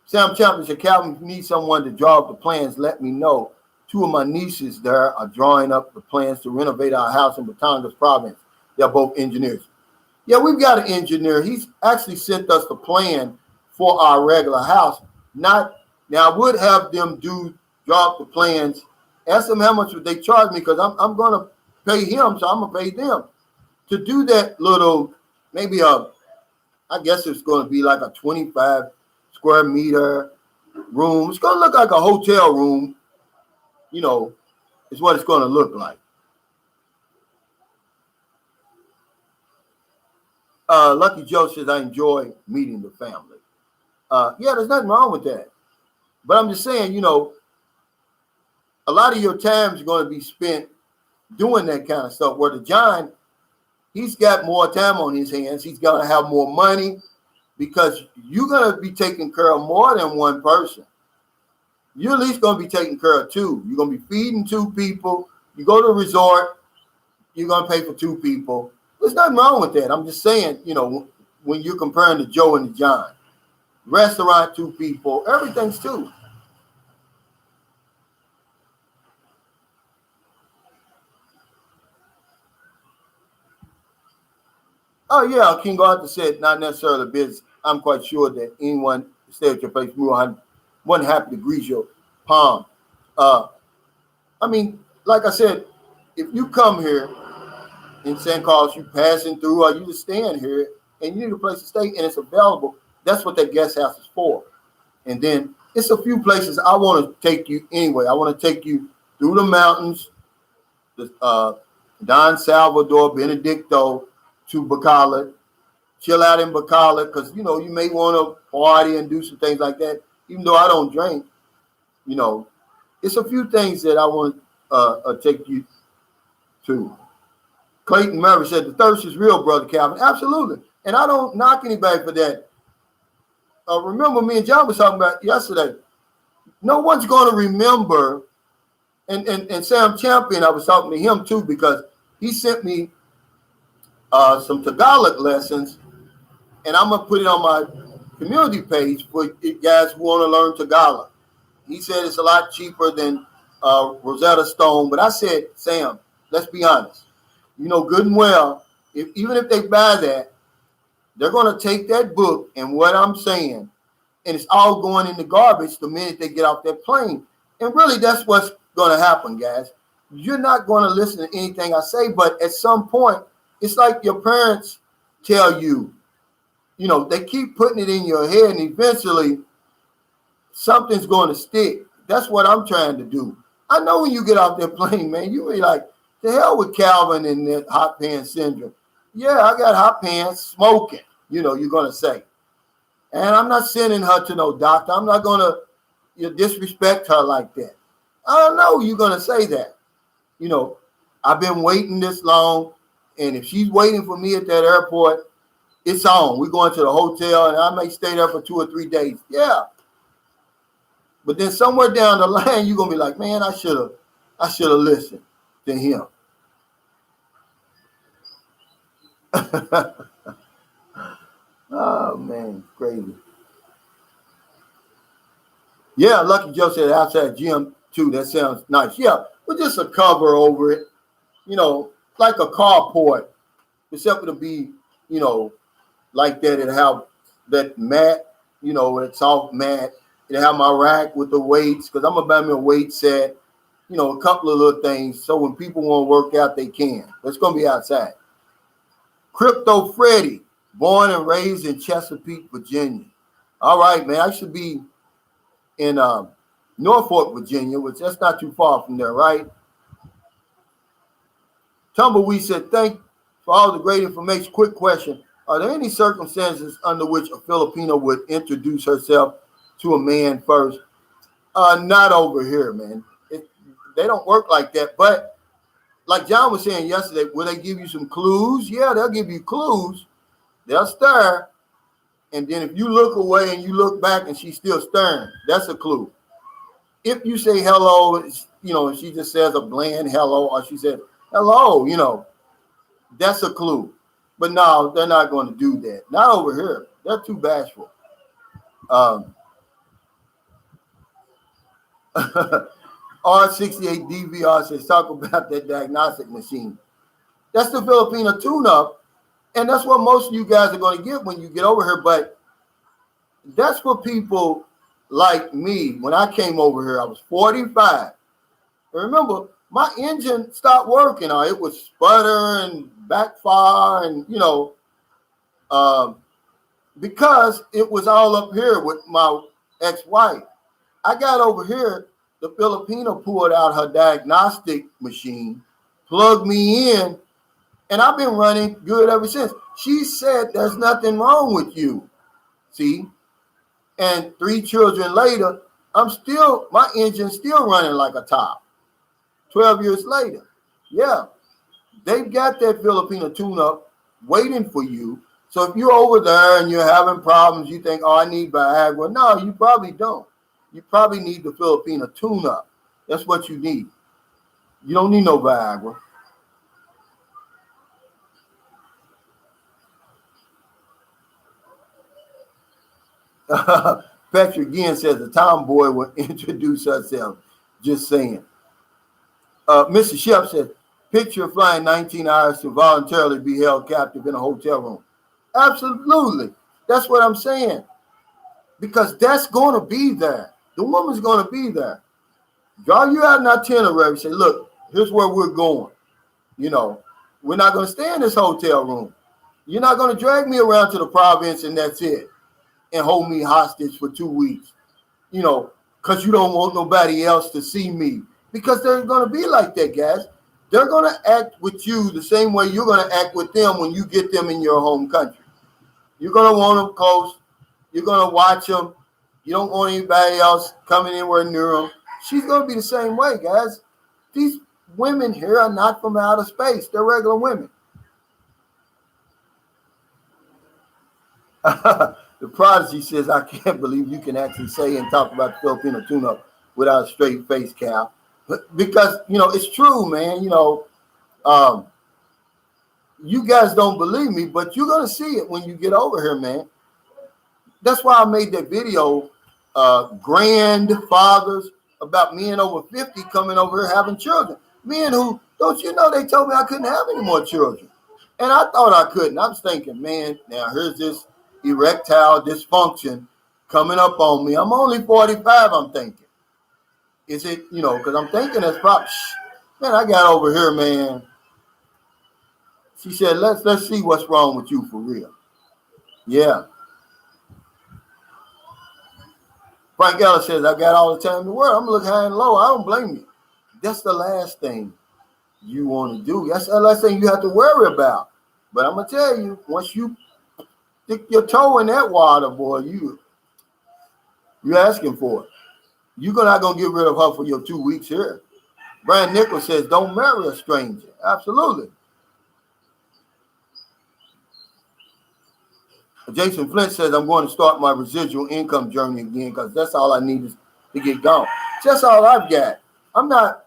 Sam Champion said, Calvin, if you need someone to draw up the plans, let me know. 2 of my nieces there are drawing up the plans to renovate our house in Batangas province. They're both engineers. Yeah, we've got an engineer. He's actually sent us the plan for our regular house. Now I would have them draw up the plans. Ask them how much would they charge me, because I'm going to pay him, so I'm going to pay them. To do that little, maybe I guess it's going to be like a 25 square meter room. It's going to look like a hotel room, is what it's going to look like. Lucky Joe says, I enjoy meeting the family. Yeah, there's nothing wrong with that. But I'm just saying, a lot of your time is going to be spent doing that kind of stuff, where the John, he's got more time on his hands. He's going to have more money, because you're going to be taking care of more than one person. You're at least going to be taking care of 2. You're going to be feeding 2 people. You go to a resort, you're going to pay for 2 people. There's nothing wrong with that. I'm just saying, when you're comparing the Joe and the John. Restaurant, 2 people, everything's 2. Oh, yeah, King Arthur said, not necessarily business. I'm quite sure that anyone stay at your place wasn't happy to greet you. Palm. I mean, like I said, if you come here in San Carlos, you passing through, or you just staying here, and you need a place to stay, and it's available, that's what that guest house is for. And then it's a few places I want to take you anyway. I want to take you through the mountains, Don Salvador, Benedicto, to Bacolod. Chill out in Bacolod, because, you may want to party and do some things like that. Even though I don't drink, it's a few things that I want to take you to. Clayton Murray said, the thirst is real, Brother Calvin. Absolutely. And I don't knock anybody for that. Remember, me and John was talking about yesterday. No one's going to remember, and Sam Champion, I was talking to him too, because he sent me some Tagalog lessons, and I'm going to put it on my community page for guys who want to learn Tagalog. He said it's a lot cheaper than Rosetta Stone, but I said, Sam, let's be honest. Good and well, even if they buy that, they're going to take that book and what I'm saying, and it's all going in the garbage the minute they get off that plane. And really, that's what's going to happen, guys. You're not going to listen to anything I say, but at some point, it's like your parents tell you, they keep putting it in your head, and eventually something's going to stick. That's what I'm trying to do. I know when you get off that plane, man, you be like, the hell with Calvin and that hot pants syndrome. Yeah, I got hot pants smoking, you're going to say. And I'm not sending her to no doctor. I'm not going to disrespect her like that. I know you're going to say that. I've been waiting this long, and if she's waiting for me at that airport, it's on. We're going to the hotel, and I may stay there for 2 or 3 days. Yeah. But then somewhere down the line, you're going to be like, man, I should have listened to him. Oh, man, crazy. Yeah, Lucky Joe said outside gym, too. That sounds nice. Yeah, with just a cover over it, like a carport, except it'll be, like that. It'll have that mat, that soft mat. It'll have my rack with the weights, because I'm going to buy me a weight set, a couple of little things, so when people want to work out, they can. But it's going to be outside. Crypto Freddy, born and raised in Chesapeake, Virginia. All right, man. I should be in Norfolk, Virginia, which that's not too far from there, right? Tumbleweed said, thank for all the great information. Quick question. Are there any circumstances under which a Filipino would introduce herself to a man first? Not over here, man. They don't work like that. But like John was saying yesterday, will they give you some clues? Yeah, they'll give you clues. They'll stare. And then if you look away and you look back and she's still staring, that's a clue. If you say hello, and she just says a bland hello, or she said hello, that's a clue. But no, they're not going to do that. Not over here. They're too bashful. R68 DVR says, talk about that diagnostic machine. That's the Filipino tune-up, and that's what most of you guys are going to get when you get over here. But that's for people like me. When I came over here, I was 45. And remember, my engine stopped working. It was sputtering, backfire, and, because it was all up here with my ex-wife. I got over here, the Filipino pulled out her diagnostic machine, plugged me in, and I've been running good ever since. She said, there's nothing wrong with you. See? And 3 children later, my engine's still running like a top. 12 years later. Yeah. They've got that Filipino tune-up waiting for you. So if you're over there and you're having problems, you think, I need Viagra. No, you probably don't. You probably need the Filipino tune-up. That's what you need. You don't need no Viagra. Patrick again says the tomboy will introduce herself. Just saying. Mr. Shep says, picture flying 19 hours to voluntarily be held captive in a hotel room. Absolutely. That's what I'm saying. Because that's going to be there. The woman's going to be there. Draw you out an itinerary. Say, look, here's where we're going. You know, we're not going to stay in this hotel room. You're not going to drag me around to the province and that's it, and hold me hostage for 2 weeks. You know, because you don't want nobody else to see me. Because they're going to be like that, guys. They're going to act with you the same way you're going to act with them when you get them in your home country. You're going to want them close. You're going to watch them. You don't want anybody else coming anywhere near them. She's going to be the same way, guys. These women here are not from outer space. They're regular women. The Prodigy says, I can't believe you can actually say and talk about the Filipino tune-up without a straight face, Cal. Because, you know, it's true, man. You know, you guys don't believe me, but you're going to see it when you get over here, man. That's why I made that video, grandfathers, about men over 50 coming over here having children. Men who, don't you know, they told me I couldn't have any more children. And I thought I couldn't. I was thinking, man, now here's this erectile dysfunction coming up on me. I'm only 45, I'm thinking. Is it, you know, because I'm thinking that's probably, man, I got over here, man. She said, let's see what's wrong with you for real. Yeah. Frank Ellis says, I got all the time in the world. I'm going to look high and low. I don't blame you. That's the last thing you want to do. That's the last thing you have to worry about. But I'm going to tell you, once you stick your toe in that water, boy, you're asking for it. You're not going to get rid of her for your 2 weeks here. Brian Nichols says, don't marry a stranger. Absolutely. Jason Flint says, I'm going to start my residual income journey again because that's all I need is to get gone. That's all I've got. I'm not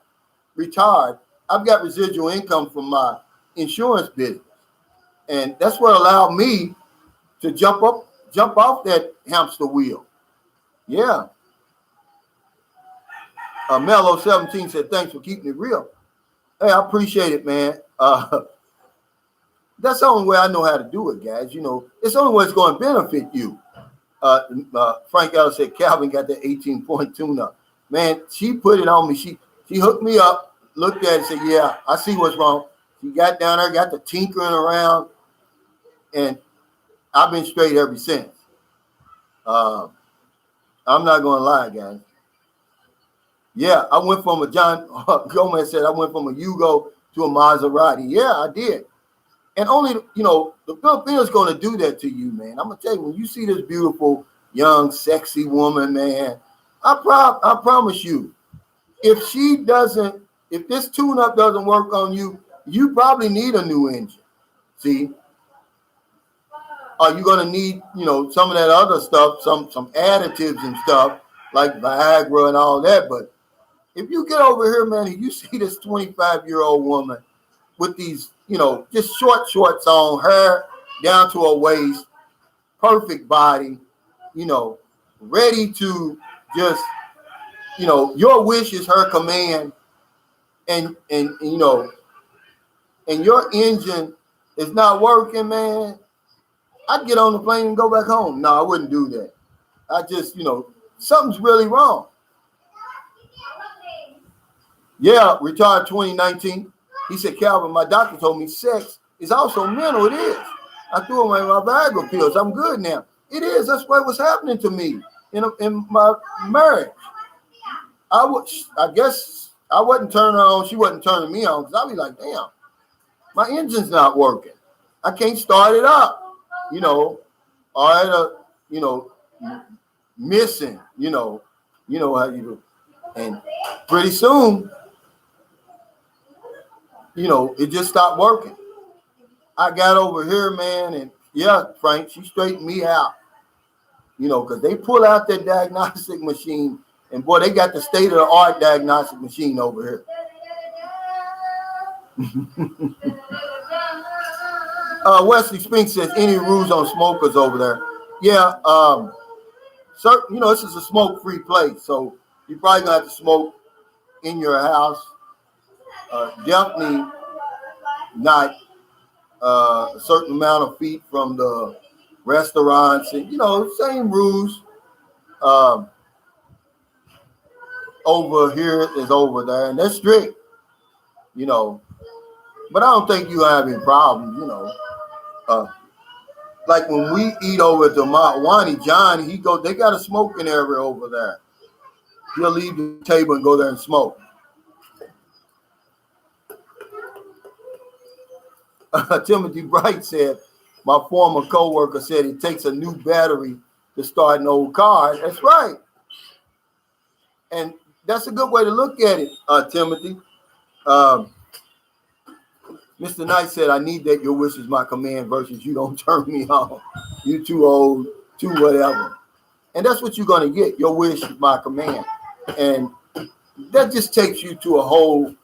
retired. I've got residual income from my insurance business. And that's what allowed me to jump off that hamster wheel. Yeah. Mello 17 said, thanks for keeping it real. Hey, I appreciate it, man. That's the only way I know how to do it, guys. You know, it's the only way it's going to benefit you. Frank Ellis said, Calvin got that 18-point tune-up. Man, she put it on me. She hooked me up, looked at it, said, yeah, I see what's wrong. She got down there, got the tinkering around, and I've been straight ever since. I'm not going to lie, guys. Yeah, I went from a John Gomez said, I went from a Yugo to a Maserati. Yeah, I did. And only, you know, the Filipinos going to do that to you, man. I'm going to tell you, when you see this beautiful, young, sexy woman, man, I promise you, if this tune-up doesn't work on you, you probably need a new engine. See? Are you going to need, you know, some of that other stuff, some additives and stuff, like Viagra and all that. But if you get over here, man, and you see this 25-year-old woman with these, you know, just shorts on, hair down to her waist, perfect body, you know, ready to just, you know, your wish is her command, and you know, and your engine is not working, man, I'd get on the plane and go back home. No, I wouldn't do that. I just, you know, something's really wrong. Yeah, retired 2019. He said, Calvin, my doctor told me sex is also mental. It is. I threw away my Viagra pills. I'm good now. It is. That's what was happening to me in my marriage. I guess I wasn't turning her on. She wasn't turning me on, because I'd be like, damn, my engine's not working. I can't start it up. You know, or you know, missing. You know how you do. And pretty soon, you know, it just stopped working. I got over here, man, and yeah, Frank, she straightened me out. You know, because they pull out that diagnostic machine, and boy, they got the state-of-the-art diagnostic machine over here. Wesley Spink says, any rules on smokers over there? Yeah, certain, you know, this is a smoke-free place, so you probably gonna have to smoke in your house. Definitely not a certain amount of feet from the restaurants, and you know, same rules. over here is over there, and they're strict, you know. But I don't think you have any problems, you know. Like when we eat over at the Mount Wani, John, they got a smoking area over there. He'll leave the table and go there and smoke. Timothy Bright said, my former co-worker said it takes a new battery to start an old car. That's right. And that's a good way to look at it, Timothy. Mr. Knight said, I need that your wish is my command versus you don't turn me on. You too old, too whatever. And that's what you're going to get. Your wish is my command. And that just takes you to a whole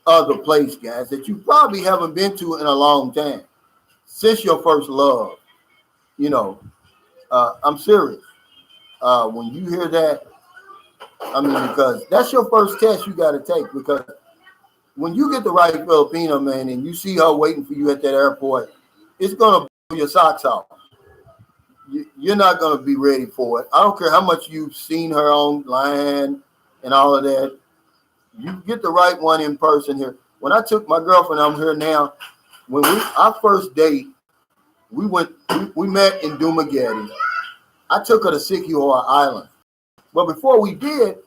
other place, guys, that you probably haven't been to in a long time. Since your first love, you know, I'm serious. When you hear that, I mean, because that's your first test you got to take. Because when you get the right Filipino, man, and you see her waiting for you at that airport, it's going to blow your socks off. You're not going to be ready for it. I don't care how much you've seen her online and all of that. You get the right one in person here. When I took my girlfriend, I'm here now. When our first date, we met in Dumaguete. I took her to Siquijor Island. But before we did,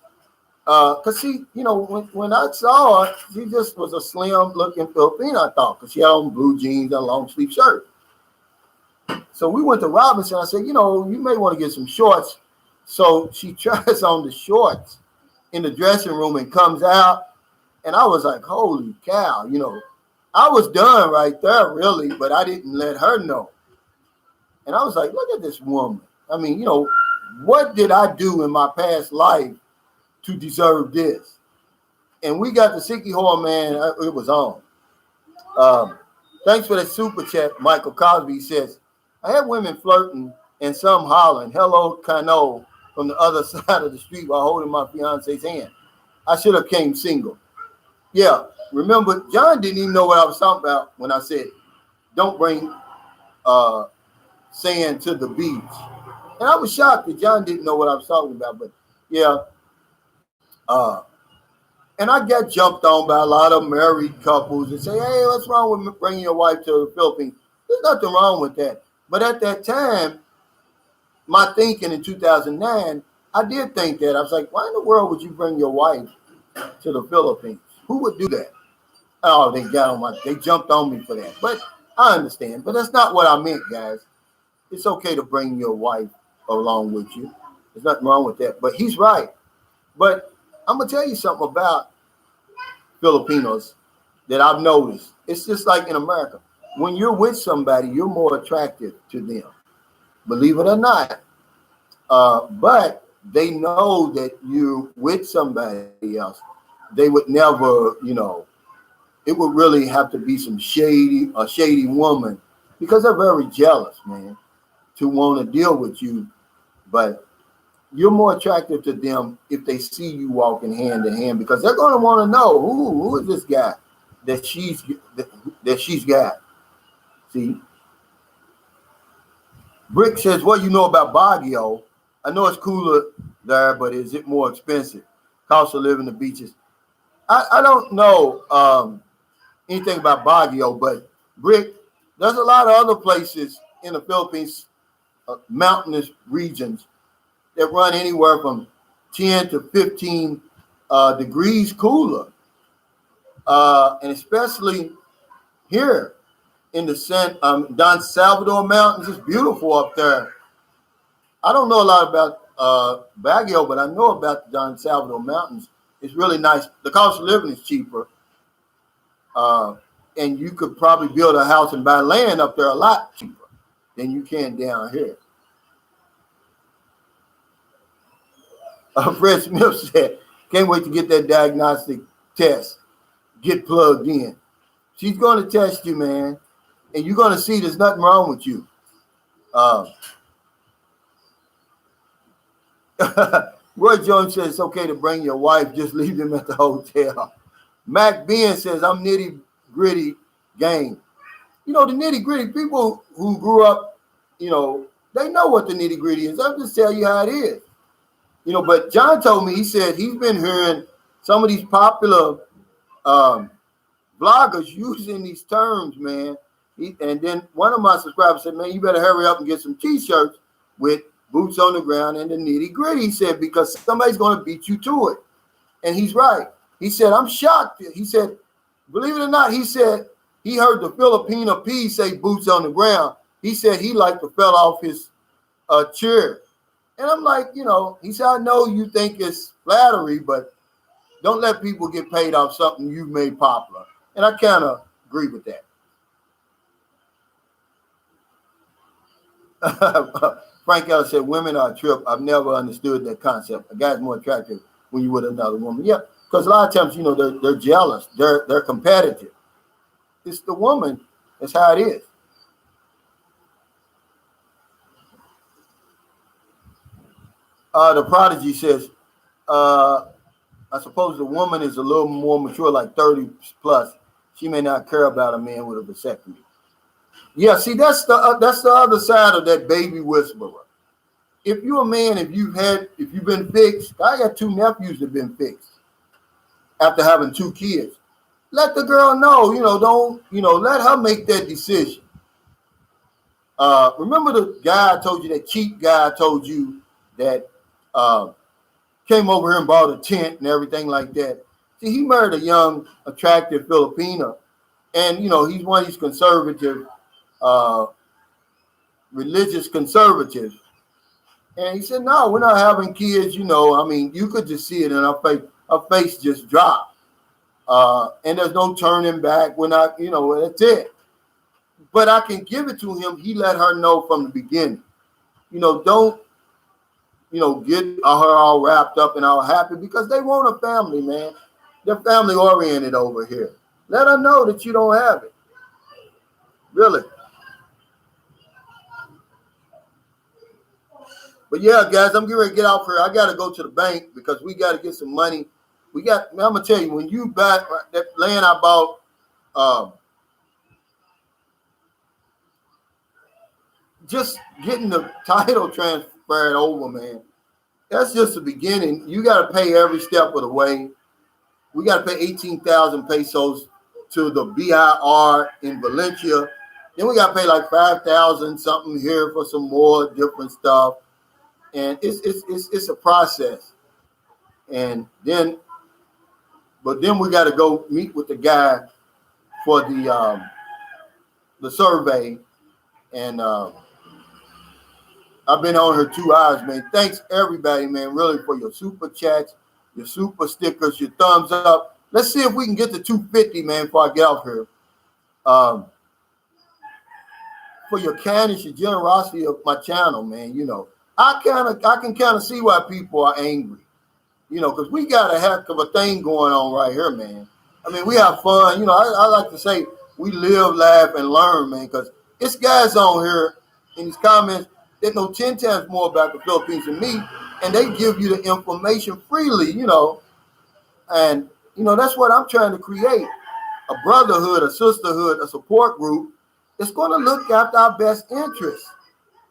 because she, you know, when I saw her, she just was a slim-looking Filipino, I thought, because she had on blue jeans and a long-sleeve shirt. So we went to Robinson. I said, you know, you may want to get some shorts. So she tries on the shorts in the dressing room and comes out. And I was like, holy cow, you know. I was done right there, really, but I didn't let her know. And I was like, look at this woman. I mean, you know, what did I do in my past life to deserve this? And we got the Siquijor, man. It was on. Thanks for the super chat. Michael Cosby says, I had women flirting and some hollering, hello, Cano, from the other side of the street while holding my fiance's hand. I should have came single. Yeah, remember, John didn't even know what I was talking about when I said, don't bring sand to the beach. And I was shocked that John didn't know what I was talking about. But yeah, and I get jumped on by a lot of married couples and say, hey, what's wrong with bringing your wife to the Philippines? There's nothing wrong with that. But at that time, my thinking in 2009, I did think that. I was like, why in the world would you bring your wife to the Philippines? Who would do that? Oh, they jumped on me for that. But I understand. But that's not what I meant, guys. It's okay to bring your wife along with you. There's nothing wrong with that. But he's right. But I'm going to tell you something about Filipinos that I've noticed. It's just like in America. When you're with somebody, you're more attractive to them. Believe it or not. But they know that you're with somebody else. They would never, you know, it would really have to be a shady woman, because they're very jealous, man, to want to deal with you. But you're more attractive to them if they see you walking hand in hand, because they're going to want to know who is this guy that she's got. See, Brick says, what you know about Baguio? I know it's cooler there, but is it more expensive? Cost of living, the beaches. I don't know anything about Baguio, but Brick, there's a lot of other places in the Philippines, mountainous regions, that run anywhere from 10 to 15 degrees cooler. And especially here in the Don Salvador Mountains, it's beautiful up there. I don't know a lot about Baguio, but I know about the Don Salvador Mountains. It's really nice. The cost of living is cheaper. And you could probably build a house and buy land up there a lot cheaper than you can down here. Fred Smith said, can't wait to get that diagnostic test. Get plugged in. She's going to test you, man. And you're going to see there's nothing wrong with you. Roy Jones says it's okay to bring your wife, just leave them at the hotel. Mac Ben says, I'm nitty-gritty gang. You know, the nitty-gritty, people who grew up, you know, they know what the nitty-gritty is. I'll just tell you how it is. But John told me, he said he's been hearing some of these popular bloggers using these terms, man. And then one of my subscribers said, man, you better hurry up and get some t-shirts with boots on the ground and the nitty gritty. He said, because somebody's going to beat you to it. And he's right. He said, I'm shocked. He said, believe it or not, he said he heard the Filipino P say boots on the ground. He said he like to fell off his chair. And I'm like, he said, I know you think it's flattery, but don't let people get paid off something you've made popular. And I kind of agree with that. Frank Ellis said, women are a trip. I've never understood that concept. A guy's more attractive when you're with another woman. Yeah, because a lot of times, they're jealous. They're competitive. It's the woman. That's how it is. The Prodigy says, I suppose the woman is a little more mature, like 30 plus. She may not care about a man with a vasectomy. Yeah, see, that's the other side of that baby whisperer. If you're a man, if you've been fixed, I got 2 nephews that have been fixed after having 2 kids. Let the girl know, don't, let her make that decision. Remember the guy I told you, that cheap guy I told you that came over here and bought a tent and everything like that. See, he married a young, attractive Filipina. And, he's one of these conservative, religious conservatives. And he said, no, we're not having kids. You could just see it in her face. Her face just dropped. And there's no turning back. We're not, that's it. But I can give it to him. He let her know from the beginning. Don't, get her all wrapped up and all happy, because they want a family, man. They're family oriented over here. Let her know that you don't have it. Really. But yeah, guys, I'm getting ready to get out here. I got to go to the bank because we got to get some money. I'm going to tell you, when you buy that land I bought, just getting the title transferred over, man, that's just the beginning. You got to pay every step of the way. We got to pay 18,000 pesos to the BIR in Valencia. Then we got to pay like 5,000 something here for some more different stuff. And it's a process. And then we got to go meet with the guy for the survey. And I've been on here 2 hours, man. Thanks everybody, man, really, for your super chats, your super stickers, your thumbs up. Let's see if we can get to 250, man, before I get off here. For your kindness, your generosity of my channel, man. I can kind of see why people are angry, because we got a heck of a thing going on right here, man. I mean, we have fun. I like to say we live, laugh, and learn, man, because it's guys on here in these comments that know 10 times more about the Philippines than me, and they give you the information freely, and, that's what I'm trying to create, a brotherhood, a sisterhood, a support group that's going to look after our best interests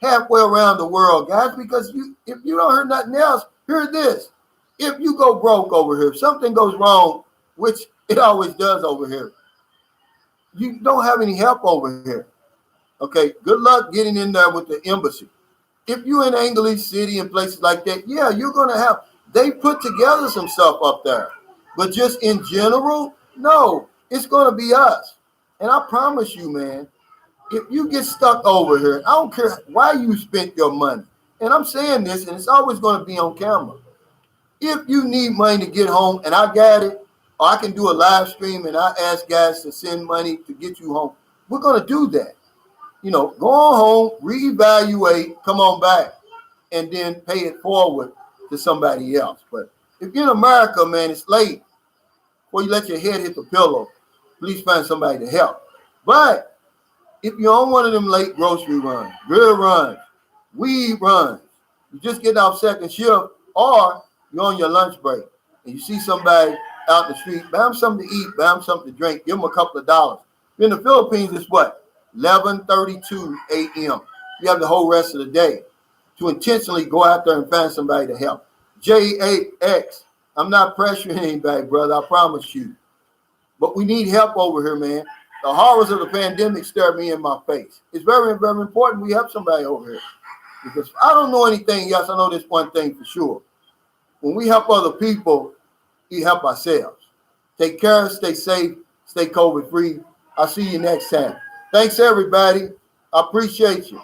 halfway around the world, guys, because if you don't hear nothing else, hear this. If you go broke over here, if something goes wrong, which it always does over here, you don't have any help over here. Okay, good luck getting in there with the embassy. If you're in Angeles City and places like that, yeah, you're going to have, they put together some stuff up there. But just in general, no, it's going to be us. And I promise you, man, if you get stuck over here, I don't care why you spent your money. And I'm saying this, and it's always going to be on camera. If you need money to get home, and I got it, or I can do a live stream and I ask guys to send money to get you home, we're going to do that. Go on home, reevaluate, come on back, and then pay it forward to somebody else. But if you're in America, man, it's late. Before you let your head hit the pillow, please find somebody to help. But if you're on one of them late grocery runs, grill runs, weed runs, you just get off second shift, or you're on your lunch break and you see somebody out the street, buy them something to eat, buy them something to drink, give them a couple of dollars. In the Philippines, it's what? 11:32 a.m. You have the whole rest of the day to intentionally go out there and find somebody to help. JAX. I'm not pressuring anybody, brother. I promise you. But we need help over here, man. The horrors of the pandemic stare me in my face. It's very, very important we help somebody over here. Because I don't know anything else. I know this one thing for sure. When we help other people, we help ourselves. Take care, stay safe, stay COVID free. I'll see you next time. Thanks, everybody. I appreciate you.